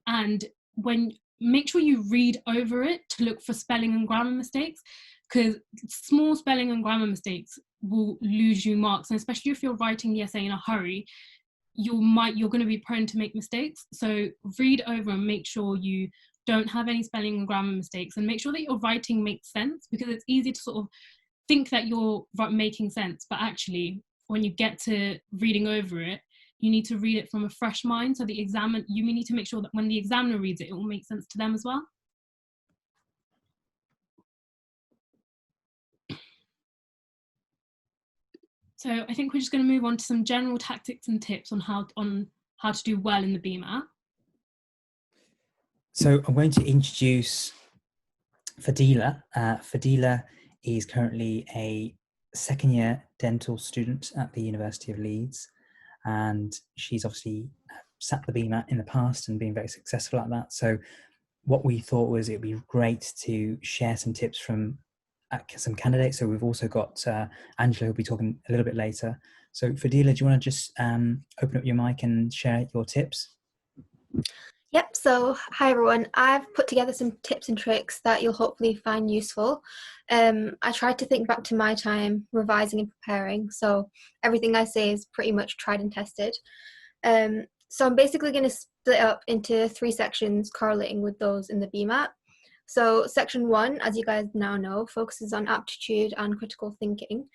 Speaker 2: and when make sure you read over it to look for spelling and grammar mistakes, because small spelling and grammar mistakes will lose you marks, and especially if you're writing the essay in a hurry, you're going to be prone to make mistakes. So read over and make sure you don't have any spelling and grammar mistakes, and make sure that your writing makes sense, because it's easy to sort of think that you're making sense, but actually when you get to reading over it, you need to read it from a fresh mind, so you need to make sure that when the examiner reads it, it will make sense to them as well. So I think we're just going to move on to some general tactics and tips on how to do well in the BMAT.
Speaker 1: So I'm going to introduce Fadila. Fadila is currently a second-year dental student at the University of Leeds, and she's obviously sat the BMAT in the past and been very successful at that. So what we thought was it'd be great to share some tips from some candidates. So we've also got Angela, who'll be talking a little bit later. So Fadila, do you want to just open up your mic and share your tips?
Speaker 6: Yep, so hi everyone. I've put together some tips and tricks that you'll hopefully find useful. I tried to think back to my time revising and preparing, so everything I say is pretty much tried and tested. So I'm basically going to split up into 3 sections correlating with those in the BMAT. So section 1, as you guys now know, focuses on aptitude and critical thinking.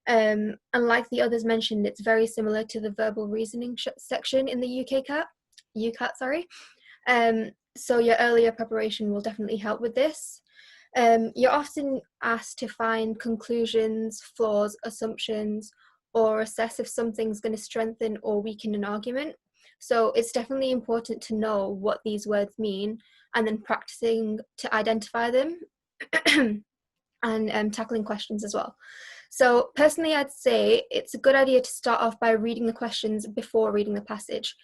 Speaker 6: And like the others mentioned, it's very similar to the verbal reasoning section in the UCAT, sorry. So your earlier preparation will definitely help with this. You're often asked to find conclusions, flaws, assumptions, or assess if something's going to strengthen or weaken an argument. So it's definitely important to know what these words mean and then practicing to identify them and tackling questions as well. So personally, I'd say it's a good idea to start off by reading the questions before reading the passage.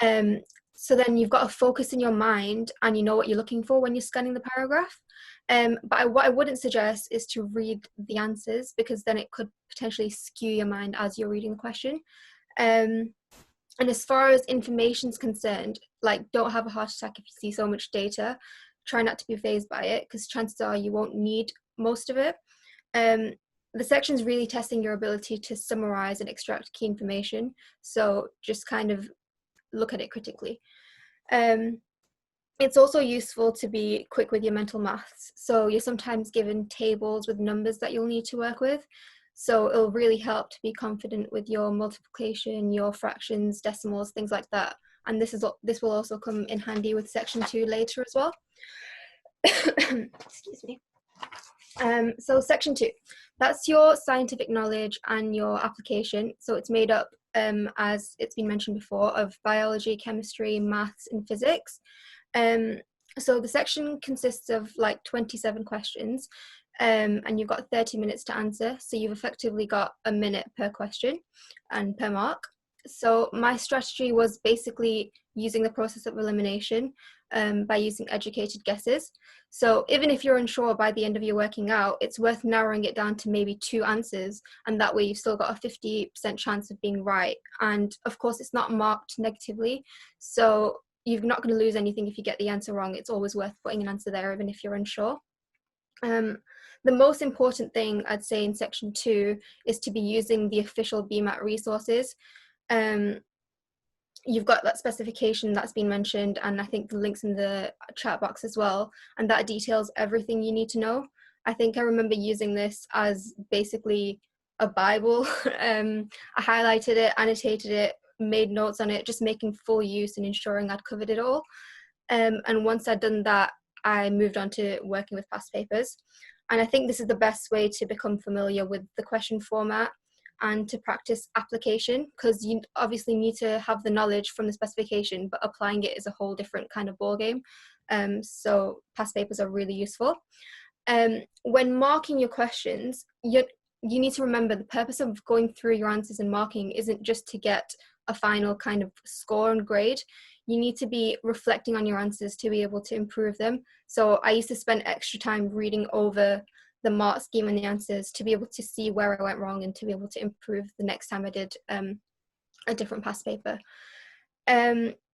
Speaker 6: So then you've got a focus in your mind and you know what you're looking for when you're scanning the paragraph. But what I wouldn't suggest is to read the answers, because then it could potentially skew your mind as you're reading the question. And as far as information's concerned, like, don't have a heart attack if you see so much data. Try not to be fazed by it, because chances are you won't need most of it. The section's really testing your ability to summarize and extract key information. So just kind of look at it critically. It's also useful to be quick with your mental maths. So you're sometimes given tables with numbers that you'll need to work with. So it'll really help to be confident with your multiplication, your fractions, decimals, things like that. And this will also come in handy with section 2 later as well. Excuse me. So section 2, that's your scientific knowledge and your application. So it's made up, as it's been mentioned before, of biology, chemistry, maths, and physics. So the section consists of like 27 questions, and you've got 30 minutes to answer. So you've effectively got a minute per question and per mark. So my strategy was basically using the process of elimination by using educated guesses. So even if you're unsure by the end of your working out, it's worth narrowing it down to maybe 2 answers, and that way you've still got a 50% chance of being right. And of course, it's not marked negatively, so you're not going to lose anything if you get the answer wrong. It's always worth putting an answer there, even if you're unsure. The most important thing I'd say in section 2 is to be using the official BMAT resources. You've got that specification that's been mentioned, and I think the links in the chat box as well, and that details everything you need to know. I think I remember using this as basically a Bible. I highlighted it, annotated it, made notes on it, just making full use and ensuring I'd covered it all. And once I'd done that, I moved on to working with past papers. And I think this is the best way to become familiar with the question format and to practice application, because you obviously need to have the knowledge from the specification, but applying it is a whole different kind of ballgame. So past papers are really useful. When marking your questions, you need to remember the purpose of going through your answers and marking isn't just to get a final kind of score and grade. You need to be reflecting on your answers to be able to improve them. So I used to spend extra time reading over the mark scheme and the answers to be able to see where I went wrong and to be able to improve the next time I did a different past paper.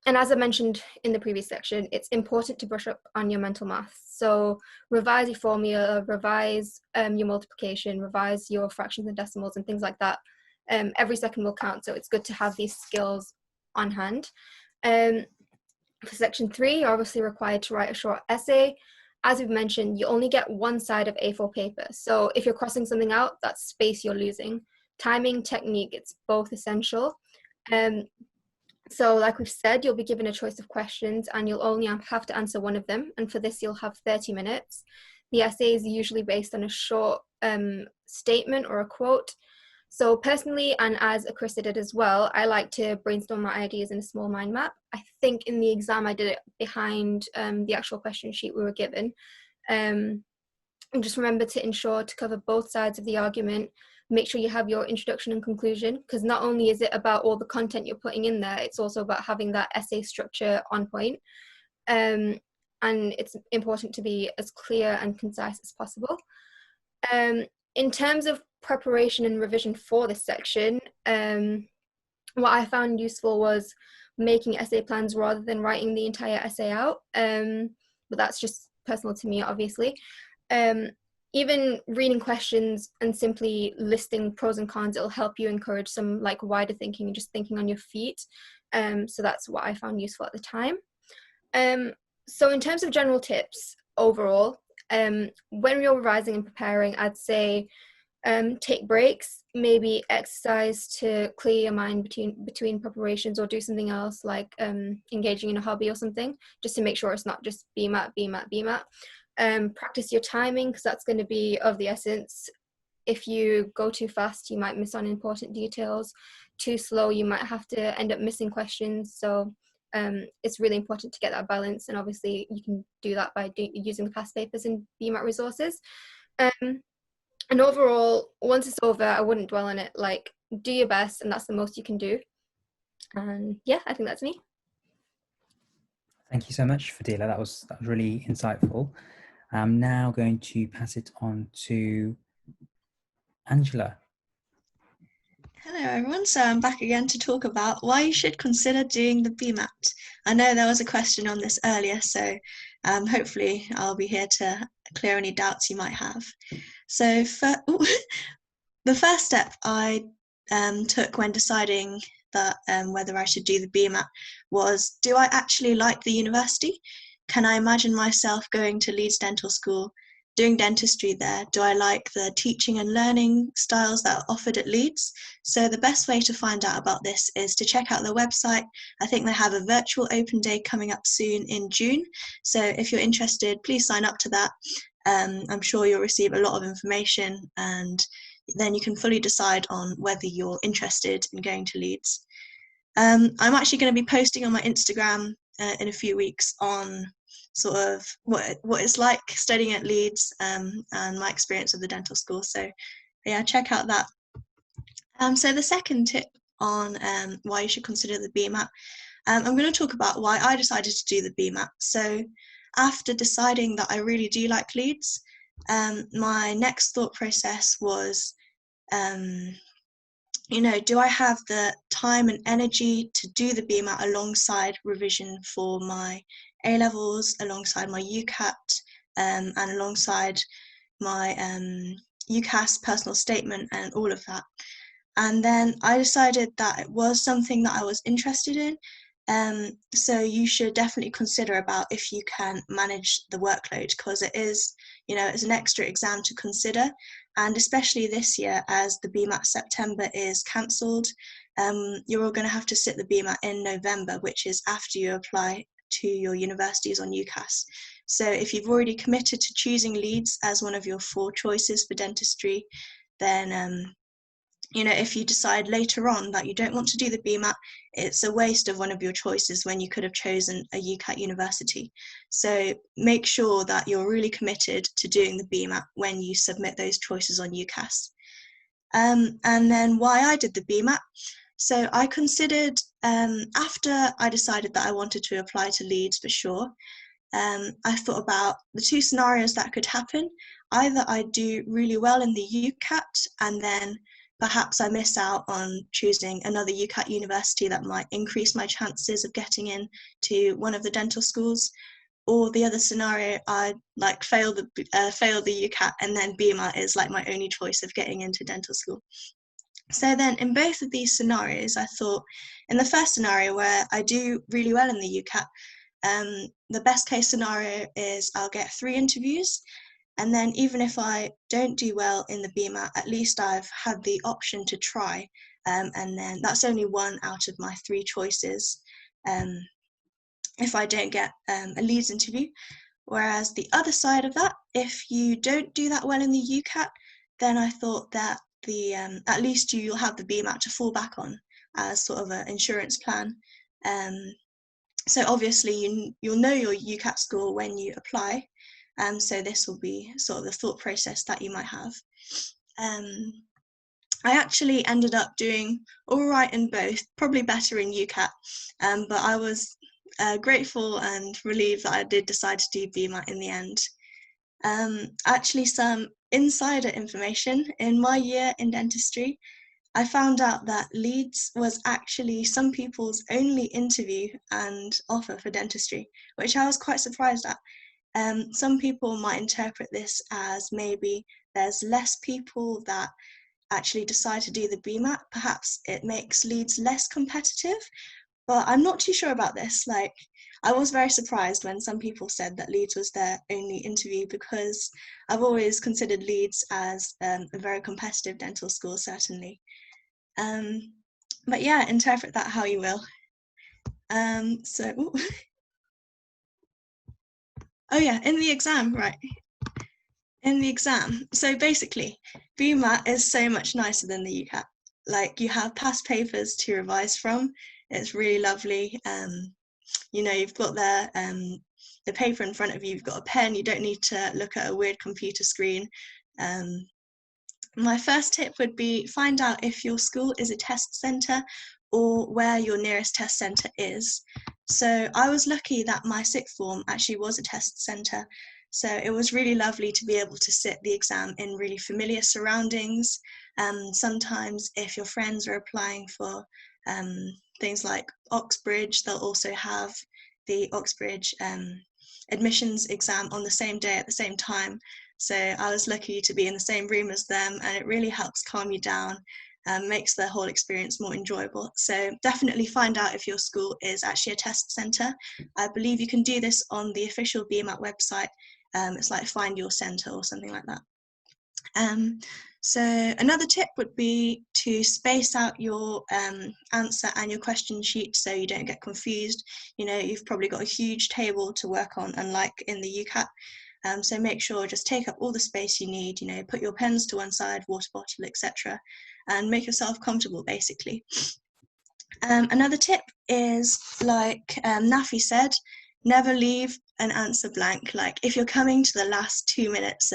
Speaker 6: And as I mentioned in the previous section, it's important to brush up on your mental maths. So revise your formula, revise your multiplication, revise your fractions and decimals and things like that. Every second will count, so it's good to have these skills on hand. For section 3, you're obviously required to write a short essay. As we've mentioned, you only get one side of A4 paper. So if you're crossing something out, that's space you're losing. Timing, technique, it's both essential. So like we've said, you'll be given a choice of questions and you'll only have to answer one of them. And for this, you'll have 30 minutes. The essay is usually based on a short statement or a quote. So personally, and as Akarissa did as well, I like to brainstorm my ideas in a small mind map. I think in the exam, I did it behind the actual question sheet we were given. And just remember to ensure to cover both sides of the argument. Make sure you have your introduction and conclusion, because not only is it about all the content you're putting in there, it's also about having that essay structure on point. And it's important to be as clear and concise as possible. In terms of preparation and revision for this section, what I found useful was making essay plans rather than writing the entire essay out. But that's just personal to me, obviously. Even reading questions and simply listing pros and cons, it'll help you encourage some like wider thinking and just thinking on your feet. So that's what I found useful at the time. So in terms of general tips overall, when you're revising and preparing, I'd say take breaks, maybe exercise to clear your mind between preparations, or do something else like engaging in a hobby or something, just to make sure it's not just BMAT, BMAT, BMAT. Practice your timing, because that's going to be of the essence. If you go too fast, you might miss on important details. Too slow, you might have to end up missing questions. So it's really important to get that balance, and obviously you can do that by using the past papers and BMAT resources. And overall, once it's over, I wouldn't dwell on it. Like, do your best, and that's the most you can do. And yeah, I think that's me.
Speaker 1: Thank you so much, Fadila. That was really insightful. I'm now going to pass it on to Angela.
Speaker 3: Hello everyone, so I'm back again to talk about why you should consider doing the BMAT. I know there was a question on this earlier, so hopefully I'll be here to clear any doubts you might have. So the first step I took when deciding that whether I should do the BMAT was, do I actually like the university? Can I imagine myself going to Leeds Dental School, doing dentistry there? Do I like the teaching and learning styles that are offered at Leeds? So the best way to find out about this is to check out their website. I think they have a virtual open day coming up soon in June. So if you're interested, please sign up to that. I'm sure you'll receive a lot of information, and then you can fully decide on whether you're interested in going to Leeds. I'm actually going to be posting on my Instagram in a few weeks on sort of what it's like studying at Leeds and my experience of the dental school. So yeah, check out that. So the second tip on why you should consider the BMAT, I'm going to talk about why I decided to do the BMAT. So after deciding that I really do like Leeds, my next thought process was, do I have the time and energy to do the BMAT alongside revision for my A-levels, alongside my UCAT, and alongside my UCAS personal statement and all of that. And then I decided that it was something that I was interested in. So you should definitely consider about if you can manage the workload, because it is, it's an extra exam to consider. And especially this year, as the BMAT September is cancelled, you're all going to have to sit the BMAT in November, which is after you apply to your universities on UCAS. So if you've already committed to choosing Leeds as one of your 4 choices for dentistry, then if you decide later on that you don't want to do the BMAT, it's a waste of one of your choices when you could have chosen a UCAT university. So make sure that you're really committed to doing the BMAT when you submit those choices on UCAS. And then why I did the BMAT. So I considered, after I decided that I wanted to apply to Leeds for sure, I thought about the 2 scenarios that could happen. Either I do really well in the UCAT and then perhaps I miss out on choosing another UCAT university that might increase my chances of getting in to one of the dental schools. Or the other scenario, I like fail the UCAT, and then BMAT is like my only choice of getting into dental school. So then in both of these scenarios, I thought in the first scenario where I do really well in the UCAT, the best case scenario is I'll get 3 interviews. And then even if I don't do well in the BMAT, at least I've had the option to try. And then that's only 1 out of my 3 choices if I don't get a Leeds interview. Whereas the other side of that, if you don't do that well in the UCAT, then I thought that at least you'll have the BMAT to fall back on as sort of an insurance plan. So obviously you'll know your UCAT score when you apply. So this will be sort of the thought process that you might have. I actually ended up doing all right in both, probably better in UCAT, but I was grateful and relieved that I did decide to do BMAT in the end. Actually, some insider information. In my year in dentistry, I found out that Leeds was actually some people's only interview and offer for dentistry, which I was quite surprised at. Some people might interpret this as maybe there's less people that actually decide to do the BMAT. Perhaps it makes Leeds less competitive, but I'm not too sure about this. Like, I was very surprised when some people said that Leeds was their only interview, because I've always considered Leeds as a very competitive dental school, certainly. But yeah, interpret that how you will. Oh yeah, in the exam, right. In the exam, so basically, BMAT is so much nicer than the UCAT. Like, you have past papers to revise from. It's really lovely. You know, you've got the paper in front of you, you've got a pen, you don't need to look at a weird computer screen. My first tip would be find out if your school is a test centre or where your nearest test centre is. So I was lucky that my sixth form actually was a test centre. So it was really lovely to be able to sit the exam in really familiar surroundings. Sometimes if your friends are applying for things like Oxbridge, they'll also have the Oxbridge admissions exam on the same day at the same time. So I was lucky to be in the same room as them, and it really helps calm you down and makes the whole experience more enjoyable. So definitely find out if your school is actually a test centre. I believe you can do this on the official BMAT website. It's like Find Your Centre or something like that. So another tip would be to space out your answer and your question sheet so you don't get confused. You know, you've probably got a huge table to work on, unlike in the UCAT. So make sure just take up all the space you need, you know, put your pens to one side, water bottle, etc., and make yourself comfortable, basically. Another tip is, like Nafi said, never leave an answer blank. Like, if you're coming to the last 2 minutes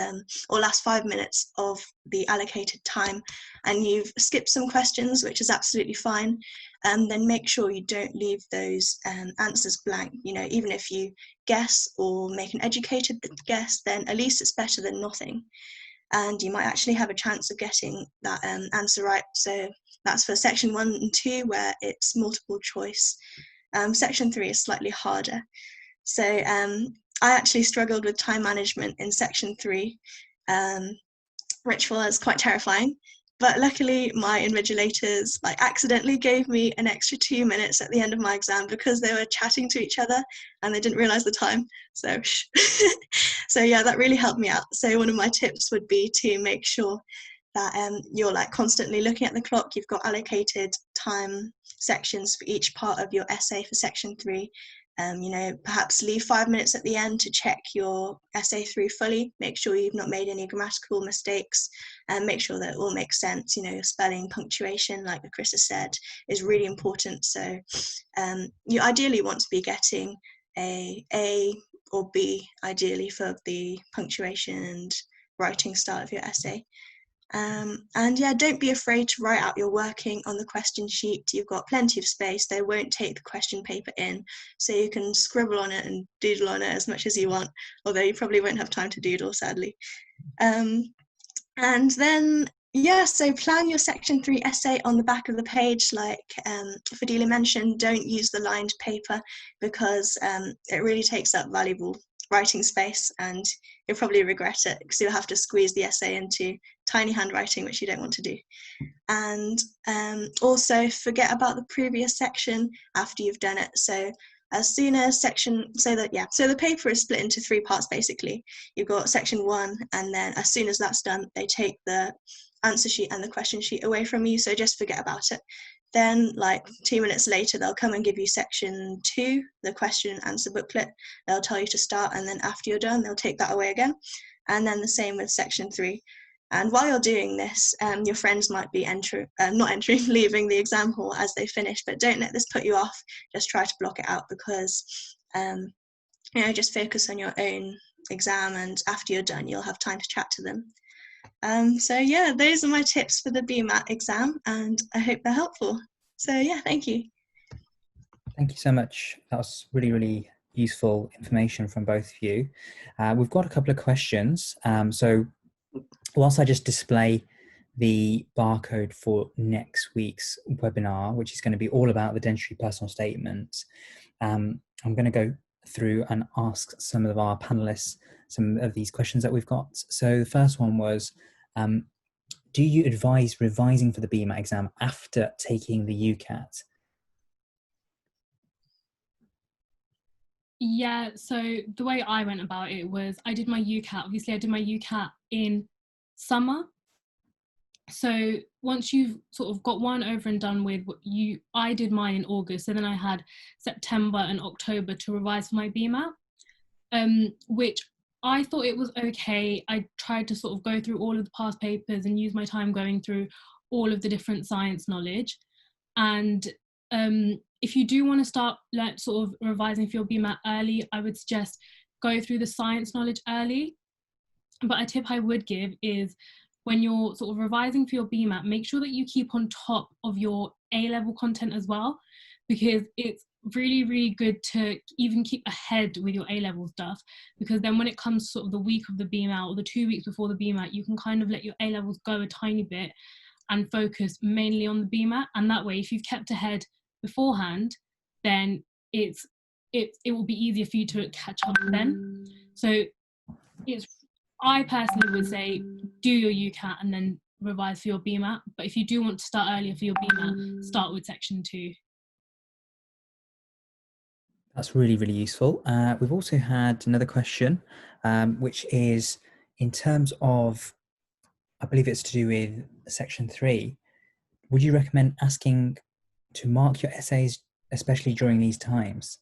Speaker 3: or last 5 minutes of the allocated time and you've skipped some questions, which is absolutely fine, then make sure you don't leave those answers blank. You know, even if you guess or make an educated guess, then at least it's better than nothing. And you might actually have a chance of getting that answer right. So that's for section 1 and 2, where it's multiple choice. Section 3 is slightly harder. So I actually struggled with time management in section 3, which was quite terrifying. But luckily, my invigilators accidentally gave me an extra 2 minutes at the end of my exam because they were chatting to each other and they didn't realise the time. So, so yeah, that really helped me out. So one of my tips would be to make sure that you're constantly looking at the clock. You've got allocated time sections for each part of your essay for section 3. You know, perhaps leave 5 minutes at the end to check your essay through fully, make sure you've not made any grammatical mistakes, and make sure that it all makes sense. You know, your spelling, punctuation, like Chris has said, is really important. So you ideally want to be getting A or B, ideally, for the punctuation and writing style of your essay. And yeah, don't be afraid to write out your working on the question sheet. You've got plenty of space. They won't take the question paper in, so you can scribble on it and doodle on it as much as you want, although you probably won't have time to doodle, sadly. And then Yeah, so plan your section 3 essay on the back of the page. Like Fadila mentioned, don't use the lined paper because it really takes up valuable writing space, and you'll probably regret it because you'll have to squeeze the essay into tiny handwriting, which you don't want to do. And also forget about the previous section after you've done it. So as soon as so the paper is split into 3 parts basically. You've got section 1, and then as soon as that's done, they take the answer sheet and the question sheet away from you, so just forget about it. Then like 2 minutes later, they'll come and give you section 2, the question and answer booklet. They'll tell you to start, and then after you're done, they'll take that away again. And then the same with section 3. And while you're doing this, your friends might be leaving the exam hall as they finish, but don't let this put you off. Just try to block it out because, just focus on your own exam, and after you're done, you'll have time to chat to them. So yeah, those are my tips for the BMAT exam, and I hope they're helpful. So yeah, thank you.
Speaker 1: Thank you so much. That was really, really useful information from both of you. We've got a couple of questions. So whilst I just display the barcode for next week's webinar, which is going to be all about the dentistry personal statement, I'm going to go through and ask some of our panelists some of these questions that we've got. So the first one was, do you advise revising for the BMAT exam after taking the UCAT?
Speaker 2: Yeah, so the way I went about it was I did my UCAT. Obviously, I did my UCAT in summer. So once you've sort of got one over and done with, I did mine in August. So then I had September and October to revise for my BMAT, which I thought it was okay. I tried to sort of go through all of the past papers and use my time going through all of the different science knowledge. And if you do want to start sort of revising for your BMAT early, I would suggest go through the science knowledge early. But a tip I would give is when you're sort of revising for your BMAT, make sure that you keep on top of your A-level content as well, because it's really, really good to even keep ahead with your A-level stuff, because then when it comes to sort of the week of the BMAT or the 2 weeks before the BMAT, you can kind of let your A-levels go a tiny bit and focus mainly on the BMAT. And that way, if you've kept ahead beforehand, then it will be easier for you to catch up then. So I personally would say do your UCAT and then revise for your BMAT. But if you do want to start earlier for your BMAT, start with section 2.
Speaker 1: That's really, really useful. We've also had another question, which is in terms of, I believe it's to do with section 3. Would you recommend asking to mark your essays, especially during these times?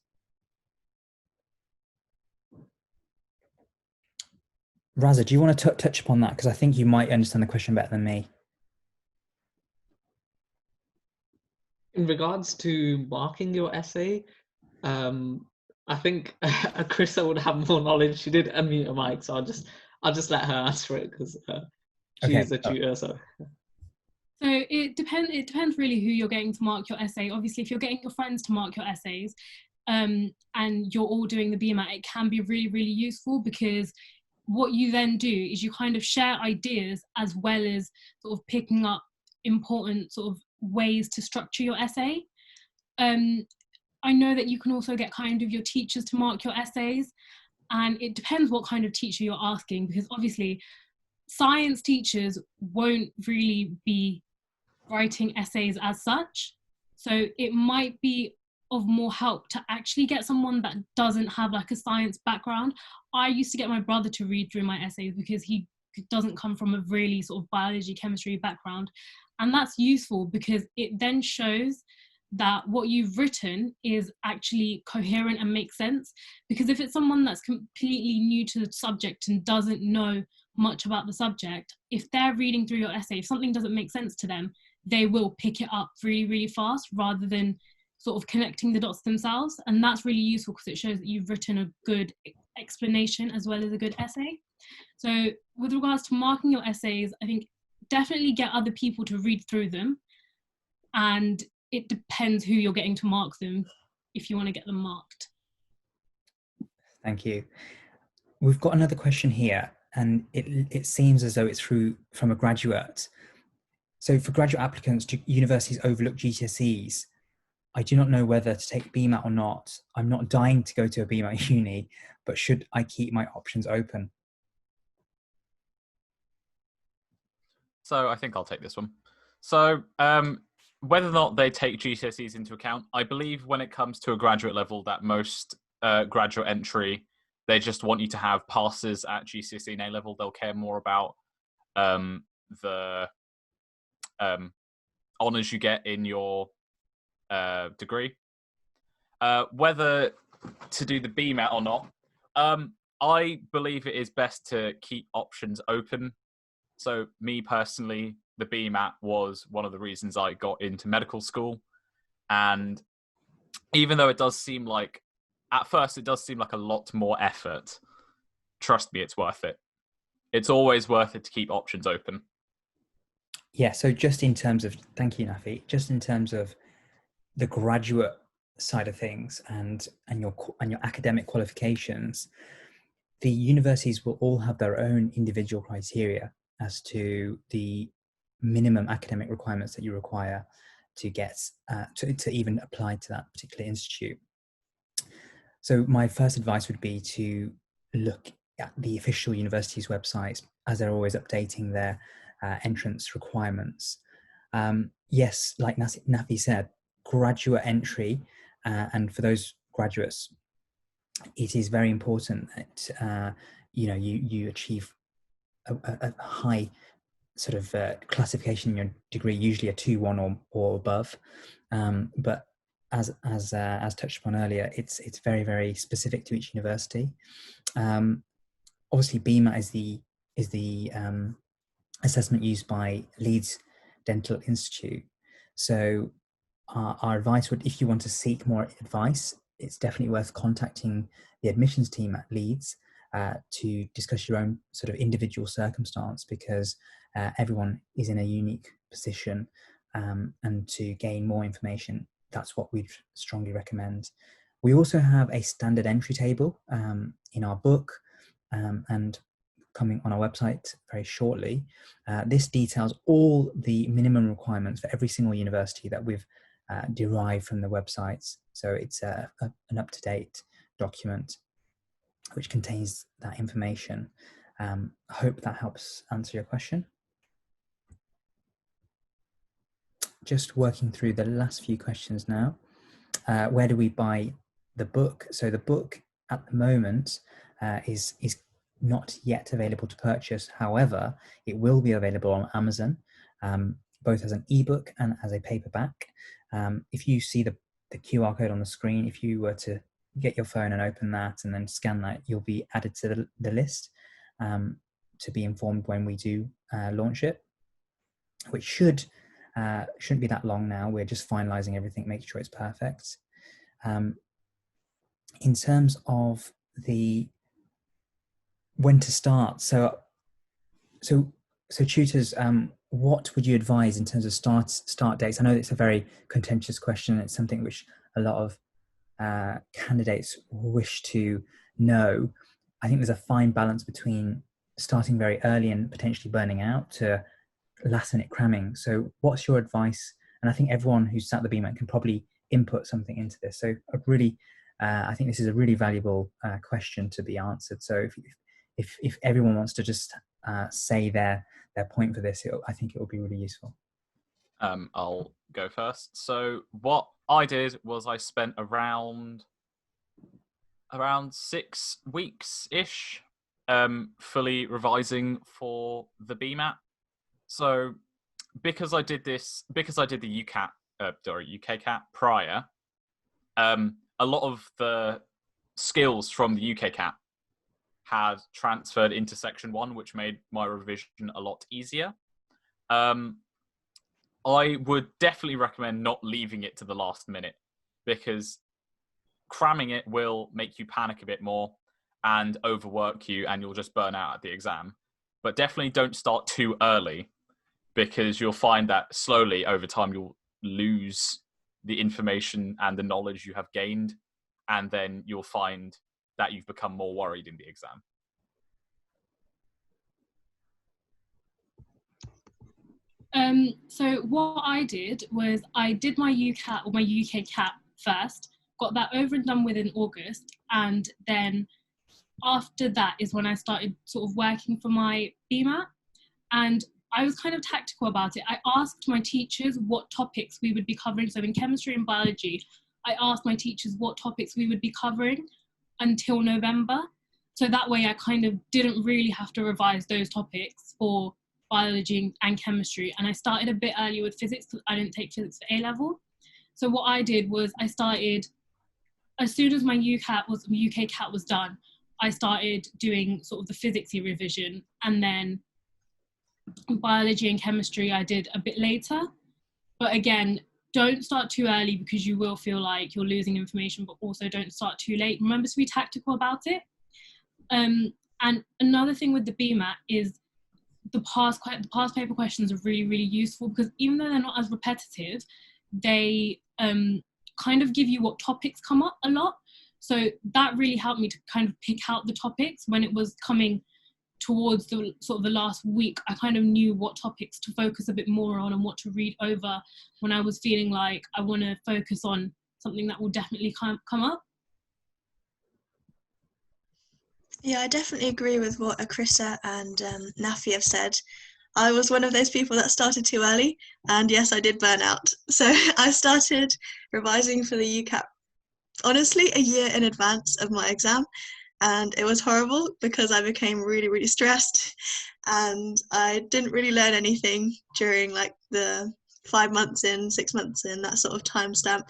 Speaker 1: Raza, do you want to touch upon that? Because I think you might understand the question better than me.
Speaker 5: In regards to marking your essay, I think Krista would have more knowledge. She did unmute her mic, so I'll just let her answer it because she is a tutor. So
Speaker 2: it depends really who you're getting to mark your essay. Obviously, if you're getting your friends to mark your essays, and you're all doing the BMAT, it can be really, really useful, because what you then do is you kind of share ideas as well as sort of picking up important sort of ways to structure your essay. I know that you can also get kind of your teachers to mark your essays, and it depends what kind of teacher you're asking, because obviously science teachers won't really be writing essays as such. So it might be of more help to actually get someone that doesn't have like a science background. I used to get my brother to read through my essays because he doesn't come from a really sort of biology, chemistry background. And that's useful because it then shows that what you've written is actually coherent and makes sense. Because if it's someone that's completely new to the subject and doesn't know much about the subject, if they're reading through your essay, if something doesn't make sense to them, they will pick it up really, really fast rather than sort of connecting the dots themselves. And that's really useful because it shows that you've written a good explanation as well as a good essay. So with regards to marking your essays, I think definitely get other people to read through them, and it depends who you're getting to mark them if you want to get them marked.
Speaker 1: Thank you. We've got another question here, and it seems as though it's from a graduate. So for graduate applicants, do universities overlook GCSEs? I do not know whether to take BMAT or not. I'm not dying to go to a BMAT uni, but should I keep my options open?
Speaker 4: So I think I'll take this one. So whether or not they take GCSEs into account, I believe when it comes to a graduate level that most graduate entry, they just want you to have passes at GCSE and A level. They'll care more about the honours you get in your degree. Whether to do the BMAT or not, I believe it is best to keep options open. So me personally, the BMAT was one of the reasons I got into medical school. And even though it does seem like, at first it does seem like a lot more effort, trust me, it's worth it. It's always worth it to keep options open.
Speaker 1: Yeah, so just in terms of, thank you, Nafi, just in terms of the graduate side of things and your academic qualifications, the universities will all have their own individual criteria as to the minimum academic requirements that you require to get to even apply to that particular institute. So my first advice would be to look at the official university's websites, as they're always updating their entrance requirements. Yes, like Nafi said, graduate entry, and for those graduates, it is very important that you achieve a high sort of classification in your degree, usually a 2-1 or above. But as touched upon earlier, it's very, very specific to each university. Obviously, BMAT is the assessment used by Leeds Dental Institute. So our advice would, if you want to seek more advice, it's definitely worth contacting the admissions team at Leeds to discuss your own sort of individual circumstance, because everyone is in a unique position, and to gain more information, that's what we'd strongly recommend. We also have a standard entry table in our book, and coming on our website very shortly. This details all the minimum requirements for every single university that we've derived from the websites. So it's an up-to-date document which contains that information. I hope that helps answer your question. Just working through the last few questions now. Where do we buy the book? So the book at the moment is not yet available to purchase. However, it will be available on Amazon, both as an ebook and as a paperback. If you see the QR code on the screen, if you were to get your phone and open that and then scan that, you'll be added to the list to be informed when we do launch it, which shouldn't be that long now. We're just finalizing everything, making sure it's perfect. In terms of when to start, so tutors, what would you advise in terms of start dates? I know it's a very contentious question. It's something which a lot of candidates wish to know. I think there's a fine balance between starting very early and potentially burning out to last minute cramming. So what's your advice? And I think everyone who's sat the BMAT can probably input something into this. So I think this is a really valuable question to be answered. So if everyone wants to just say their point for this, I think it will be really useful.
Speaker 4: I'll go first. So what I did was I spent around 6 weeks-ish fully revising for the BMAT. So because I did the UCAT, UKCAT prior, a lot of the skills from the UKCAT had transferred into Section 1, which made my revision a lot easier. I would definitely recommend not leaving it to the last minute, because cramming it will make you panic a bit more and overwork you, and you'll just burn out at the exam. But definitely don't start too early, because you'll find that slowly over time you'll lose the information and the knowledge you have gained, and then you'll find that you've become more worried in the exam.
Speaker 2: So what I did was I did my UCAT or my UK CAT first, got that over and done with in August, and then after that is when I started sort of working for my BMAT. And I was kind of tactical about it. I asked my teachers what topics we would be covering. So in chemistry and biology, I asked my teachers what topics we would be covering until November. So that way I kind of didn't really have to revise those topics for biology and chemistry. And I started a bit early with physics because I didn't take physics for A-level. So what I did was I started, as soon as my UK CAT was done, I started doing sort of the physicsy revision, and then biology and chemistry I did a bit later. But again, don't start too early because you will feel like you're losing information, but also don't start too late. Remember to be tactical about it. And another thing with the BMAT is the past paper questions are really, really useful, because even though they're not as repetitive, they kind of give you what topics come up a lot. So that really helped me to kind of pick out the topics when it was coming towards the sort of the last week. I kind of knew what topics to focus a bit more on and what to read over when I was feeling like I want to focus on something that will definitely come up.
Speaker 3: Yeah, I definitely agree with what Akrissa and Nafi have said. I was one of those people that started too early, and yes, I did burn out. So I started revising for the UCAT, honestly, a year in advance of my exam, and it was horrible because I became really, really stressed, and I didn't really learn anything during like the 5 months in, 6 months in, that sort of time stamp.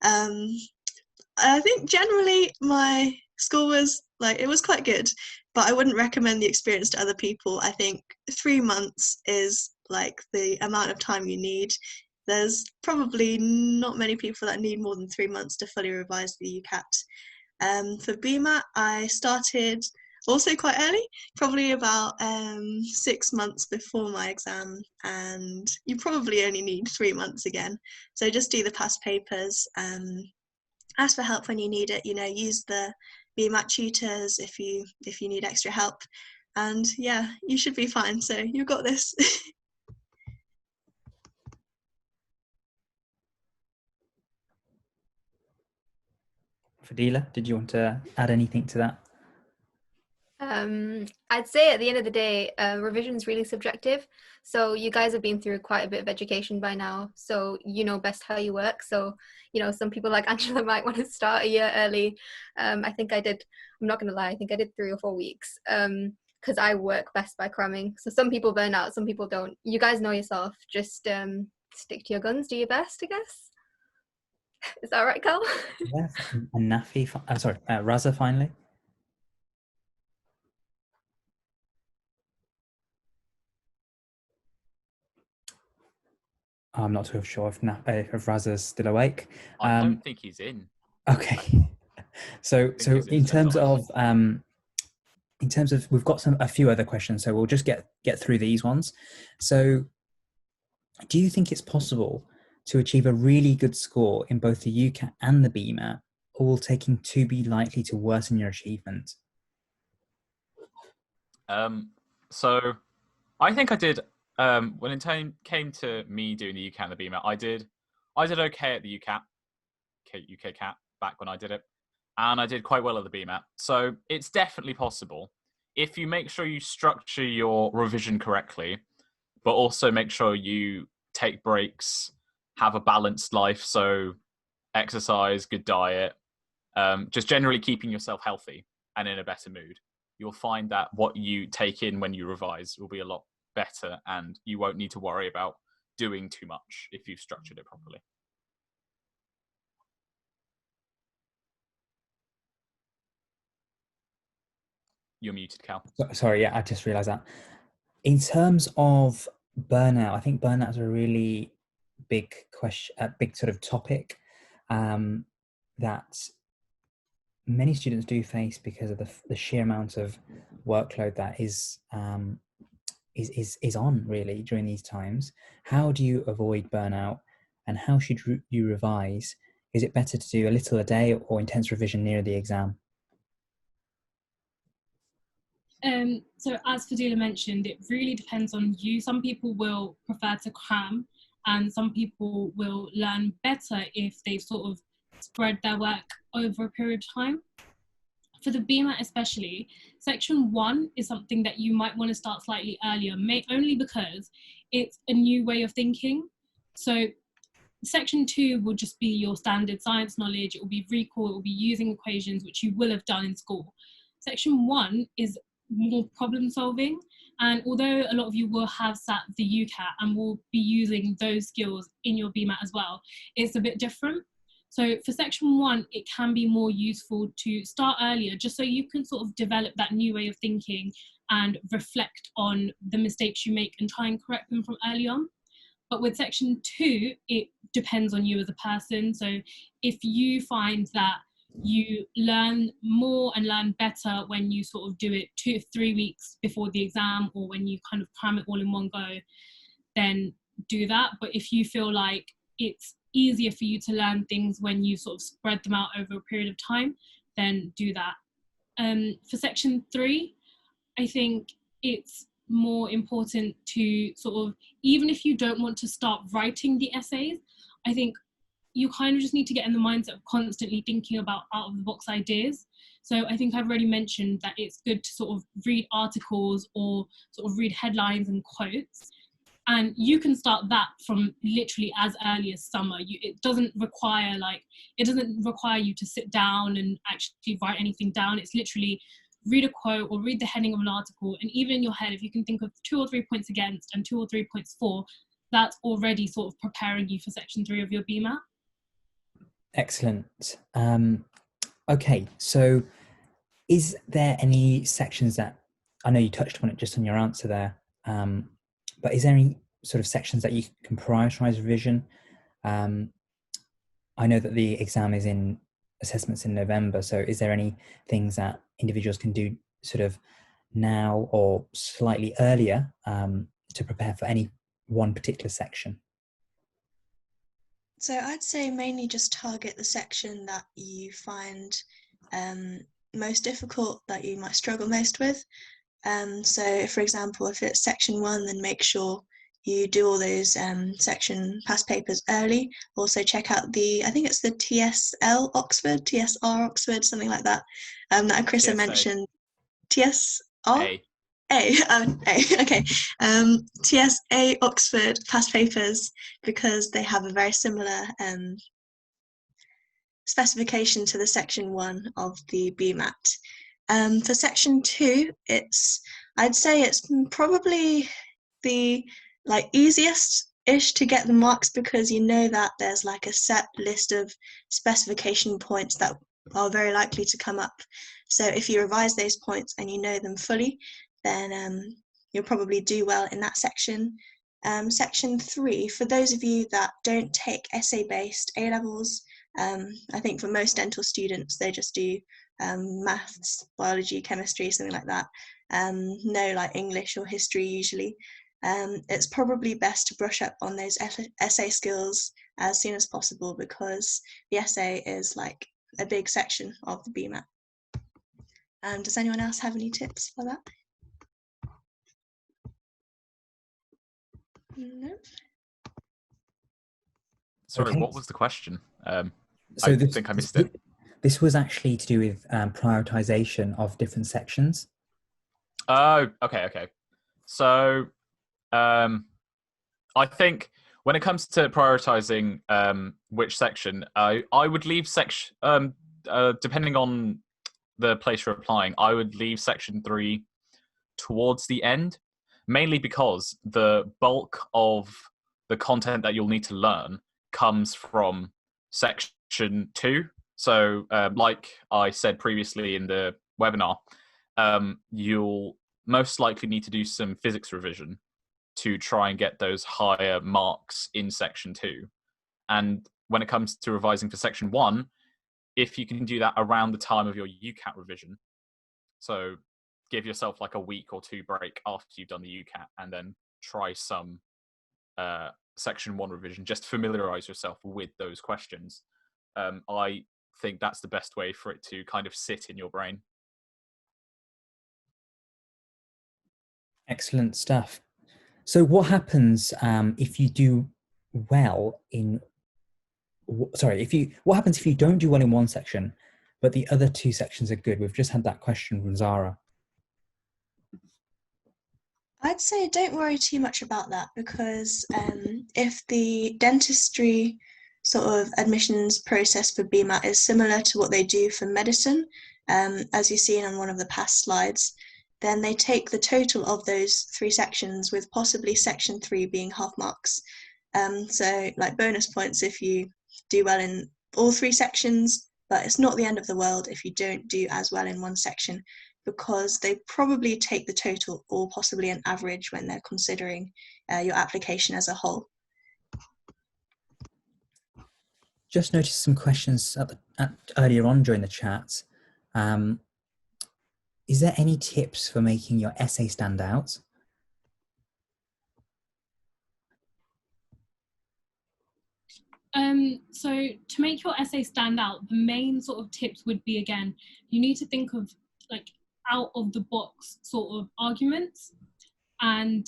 Speaker 3: I think generally my school was like, it was quite good, but I wouldn't recommend the experience to other people. I think 3 months is like the amount of time you need. There's probably not many people that need more than 3 months to fully revise the UCAT. For BMAT, I started also quite early, probably about 6 months before my exam, and you probably only need 3 months again. So just do the past papers. Ask for help when you need it. Use the BMAT tutors if you need extra help, and yeah, you should be fine. So you've got this.
Speaker 1: Fadila, did you want to add anything to that?
Speaker 6: I'd say at the end of the day, revision is really subjective. So you guys have been through quite a bit of education by now, so you know best how you work. So, some people like Angela might want to start a year early. I think I did, I'm not going to lie, I think I did 3 or 4 weeks because I work best by cramming. So some people burn out, some people don't. You guys know yourself. Just stick to your guns, do your best, I guess. Is that right, Cal?
Speaker 1: Yes. And Nafi, Raza finally. I'm not too sure if Raza's still awake.
Speaker 4: I don't think he's in.
Speaker 1: Okay. So in terms of we've got a few other questions, so we'll just get through these ones. So do you think it's possible to achieve a really good score in both the UCAT and the BMAT, all taking to be likely to worsen your achievement?
Speaker 4: So I think I did, when it came to me doing the UCAT and the BMAT, I did okay at the UK CAT back when I did it, and I did quite well at the BMAT. So it's definitely possible if you make sure you structure your revision correctly, but also make sure you take breaks, have a balanced life, so exercise, good diet, just generally keeping yourself healthy and in a better mood. You'll find that what you take in when you revise will be a lot better, and you won't need to worry about doing too much if you've structured it properly. You're muted, Cal.
Speaker 1: Sorry, yeah, I just realized that. In terms of burnout, I think burnout is a really big question, a big sort of topic that many students do face because of the sheer amount of workload that is on really during these times. How do you avoid burnout, and how should you revise? Is it better to do a little a day or intense revision near the exam?
Speaker 2: So as Fadila mentioned, it really depends on you. Some people will prefer to cram, and some people will learn better if they sort of spread their work over a period of time. For the BMAT especially, section 1 is something that you might want to start slightly earlier, only because it's a new way of thinking. So section 2 will just be your standard science knowledge. It will be recall, it will be using equations, which you will have done in school. Section 1 is more problem solving. And although a lot of you will have sat the UCAT and will be using those skills in your BMAT as well, it's a bit different. So for section 1, it can be more useful to start earlier, just so you can sort of develop that new way of thinking and reflect on the mistakes you make and try and correct them from early on. But with section 2, it depends on you as a person. So if you find that you learn more and learn better when you sort of do it 2 to 3 weeks before the exam, or when you kind of cram it all in one go, then do that. But if you feel like it's easier for you to learn things when you sort of spread them out over a period of time, then do that. For section 3, I think it's more important to sort of, even if you don't want to start writing the essays, I think you kind of just need to get in the mindset of constantly thinking about out of the box ideas. So I think I've already mentioned that it's good to sort of read articles or sort of read headlines and quotes. And you can start that from literally as early as summer. It doesn't require you to sit down and actually write anything down. It's literally read a quote or read the heading of an article, and even in your head, if you can think of 2 or 3 points against and 2 or 3 points for, that's already sort of preparing you for section 3 of your BMAT.
Speaker 1: Excellent. Okay, so is there any sections that, I know you touched on it just on your answer there, but is there any sort of sections that you can prioritize revision? I know that the exam is in assessments in November, so is there any things that individuals can do sort of now or slightly earlier to prepare for any one particular section?
Speaker 3: So I'd say mainly just target the section that you find most difficult, that you might struggle most with. So for example, if it's section 1, then make sure you do all those section past papers early. Also check out I think it's the TSL Oxford, TSR Oxford, something like that, that Chrissa mentioned. TSR? Okay. TSA Oxford past papers, because they have a very similar specification to the section 1 of the BMAT. For section 2, I'd say it's probably the easiest-ish to get the marks, because you know that there's like a set list of specification points that are very likely to come up. So if you revise those points and you know them fully, then you'll probably do well in that section. Section 3, for those of you that don't take essay-based A-levels, I think for most dental students, they just do maths, biology, chemistry, something like that. No like English or history usually. It's probably best to brush up on those essay skills as soon as possible, because the essay is like a big section of the BMAT. Does anyone else have any tips for that? No.
Speaker 4: Sorry,
Speaker 1: Okay.
Speaker 4: what was the question?
Speaker 1: So
Speaker 4: I think I missed it.
Speaker 1: This was actually to do with prioritization of different sections.
Speaker 4: Oh, okay. So, I think when it comes to prioritizing which section, I would leave section, depending on the place you're applying, I would leave section 3 towards the end, mainly because the bulk of the content that you'll need to learn comes from section 2. So, like I said previously in the webinar, you'll most likely need to do some physics revision to try and get those higher marks in section 2. And when it comes to revising for section 1, if you can do that around the time of your UCAT revision, so give yourself like a week or 2 break after you've done the UCAT, and then try some section 1 revision, just familiarize yourself with those questions. I think that's the best way for it to kind of sit in your brain.
Speaker 1: Excellent stuff. So what happens if you do well in, what happens if you don't do well in one section, but the other two sections are good? We've just had that question from Zara.
Speaker 3: I'd say don't worry too much about that, because if the dentistry sort of admissions process for BMAT is similar to what they do for medicine, as you've seen on one of the past slides, then they take the total of those 3 sections, with possibly section 3 being half marks. So like bonus points if you do well in all 3 sections, but it's not the end of the world if you don't do as well in one section, because they probably take the total or possibly an average when they're considering your application as a whole.
Speaker 1: Just noticed some questions earlier on during the chat. Is there any tips for making your essay stand out?
Speaker 2: So to make your essay stand out, the main sort of tips would be, again, you need to think of like out of the box sort of arguments, and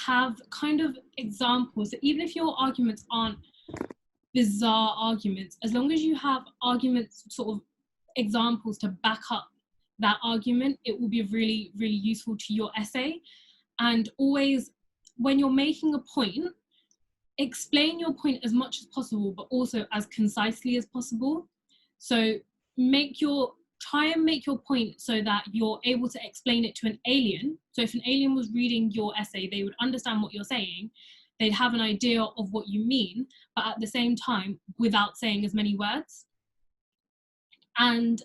Speaker 2: have kind of examples that even if your arguments aren't bizarre arguments, as long as you have arguments, sort of examples to back up that argument, it will be really, really useful to your essay. And always, when you're making a point, explain your point as much as possible, but also as concisely as possible. So try and make your point so that you're able to explain it to an alien. So if an alien was reading your essay, they would understand what you're saying. They'd have an idea of what you mean, but at the same time, without saying as many words. And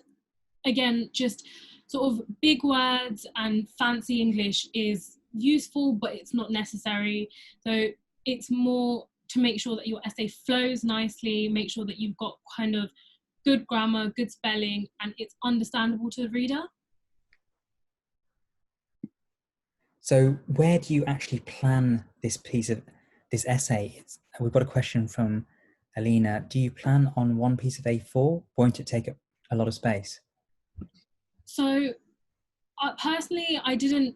Speaker 2: again, just sort of big words and fancy English is useful, but it's not necessary. So it's more to make sure that your essay flows nicely, make sure that you've got kind of good grammar, good spelling, and it's understandable to the reader.
Speaker 1: So where do you actually plan this essay? We've got a question from Alina. Do you plan on one piece of A4? Won't it take up a lot of space?
Speaker 2: So personally, I don't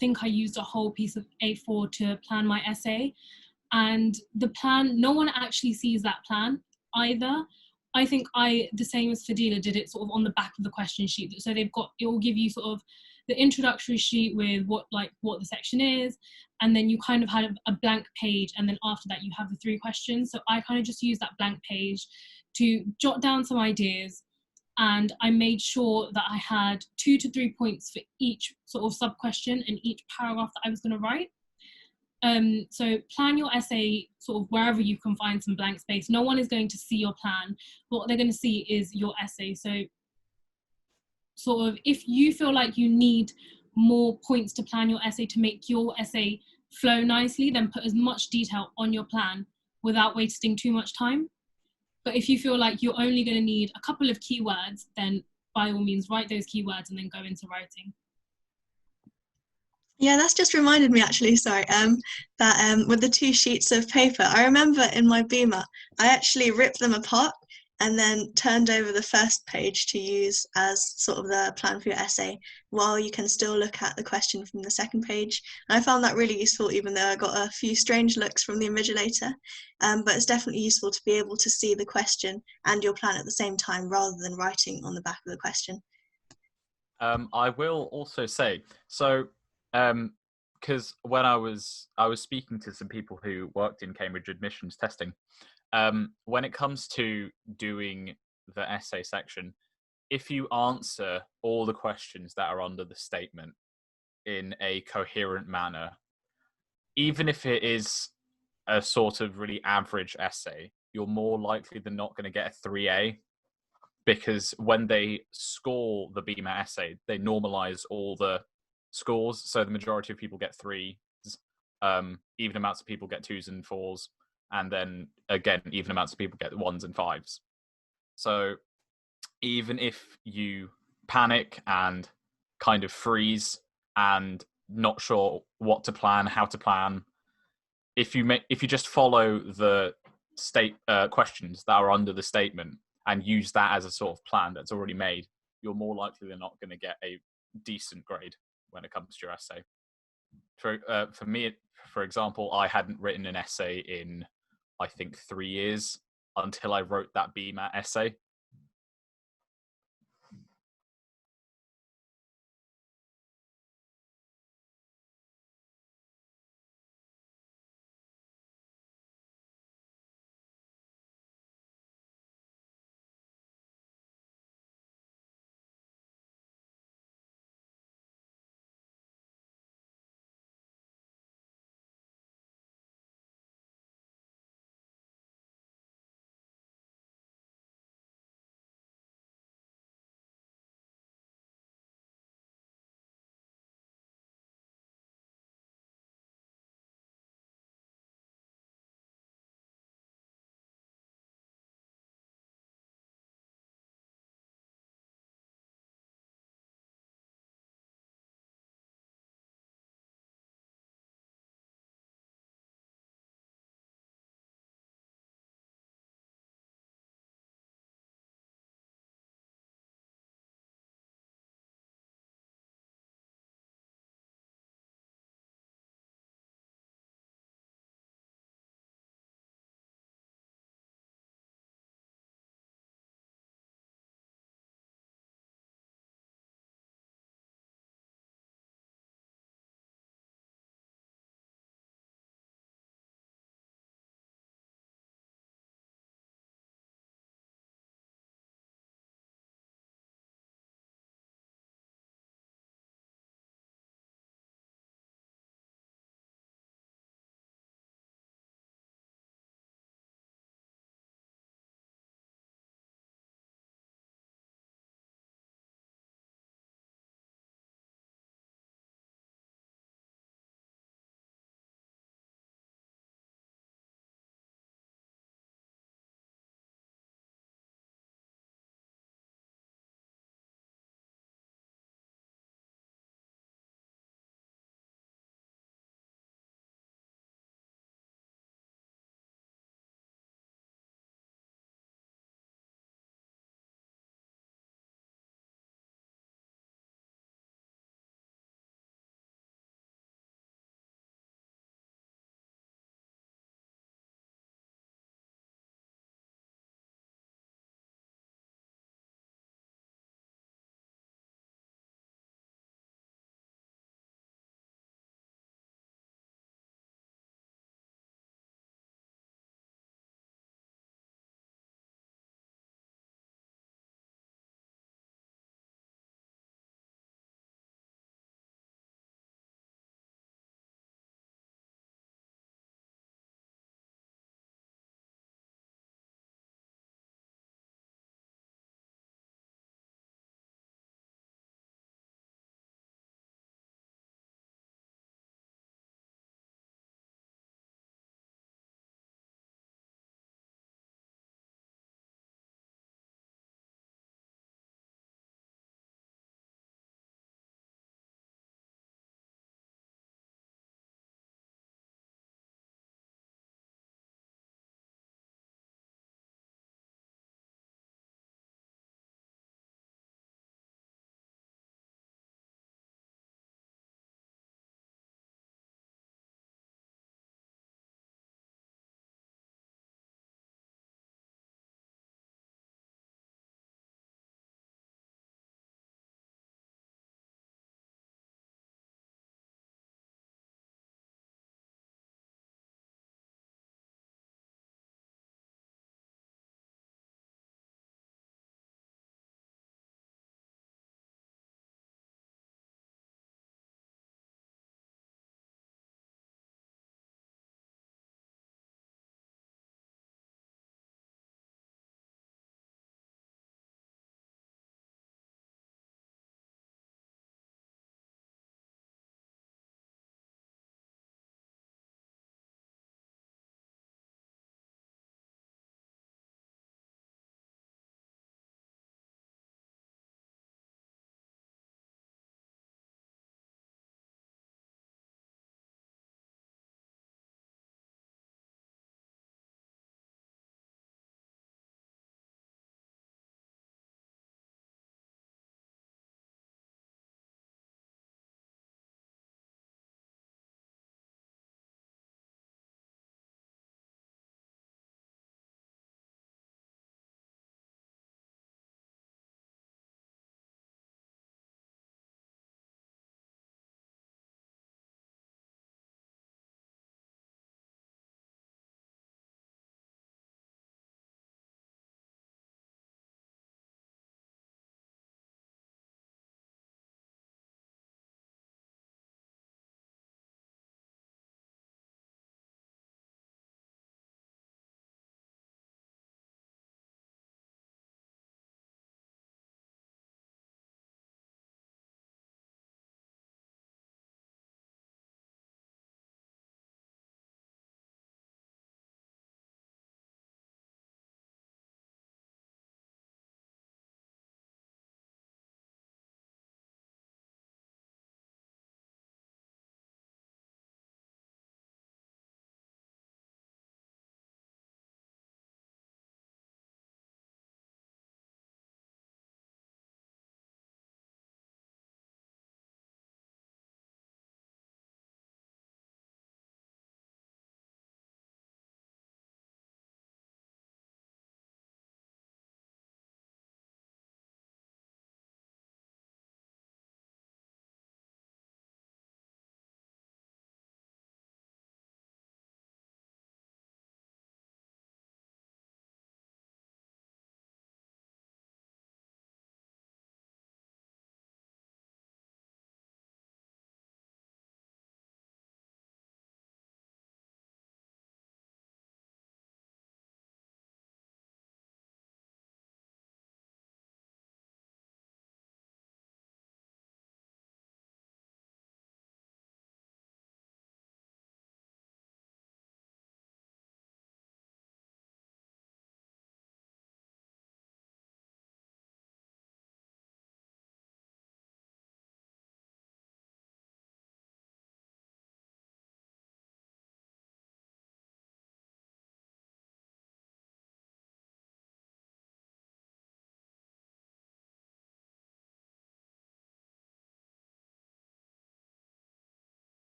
Speaker 2: think I used a whole piece of A4 to plan my essay. And the plan, no one actually sees that plan either. I think the same as Fadila, did it sort of on the back of the question sheet. So it will give you sort of the introductory sheet with what the section is, and then you kind of have a blank page, and then after that you have the 3 questions. So I kind of just used that blank page to jot down some ideas, and I made sure that I had 2 to 3 points for each sort of sub-question and each paragraph that I was going to write. So plan your essay sort of wherever you can find some blank space. No one is going to see your plan. What they're going to see is your essay. So sort of if you feel like you need more points to plan your essay to make your essay flow nicely, then put as much detail on your plan without wasting too much time. But if you feel like you're only going to need a couple of keywords, then by all means write those keywords and then go into writing.
Speaker 3: Yeah, that's just reminded me actually, sorry, that with the 2 sheets of paper, I remember in my BMAT, I actually ripped them apart and then turned over the first page to use as sort of the plan for your essay, while you can still look at the question from the second page. And I found that really useful, even though I got a few strange looks from the invigilator. But it's definitely useful to be able to see the question and your plan at the same time, rather than writing on the back of the question.
Speaker 4: I will also say, so because when I was speaking to some people who worked in Cambridge admissions testing, when it comes to doing the essay section, if you answer all the questions that are under the statement in a coherent manner, even if it is a sort of really average essay, you're more likely than not going to get a 3A, because when they score the BMAT essay, they normalize all the scores, so the majority of people get 3s, even amounts of people get 2s and 4s, and then again even amounts of people get 1s and 5s. So even if you panic and kind of freeze and not sure what to plan, how to plan, if you just follow the questions that are under the statement and use that as a sort of plan that's already made, you're more likely than not going to get a decent grade when it comes to your essay. for me, for example, I hadn't written an essay in, I think, 3 years until I wrote that BMAT essay.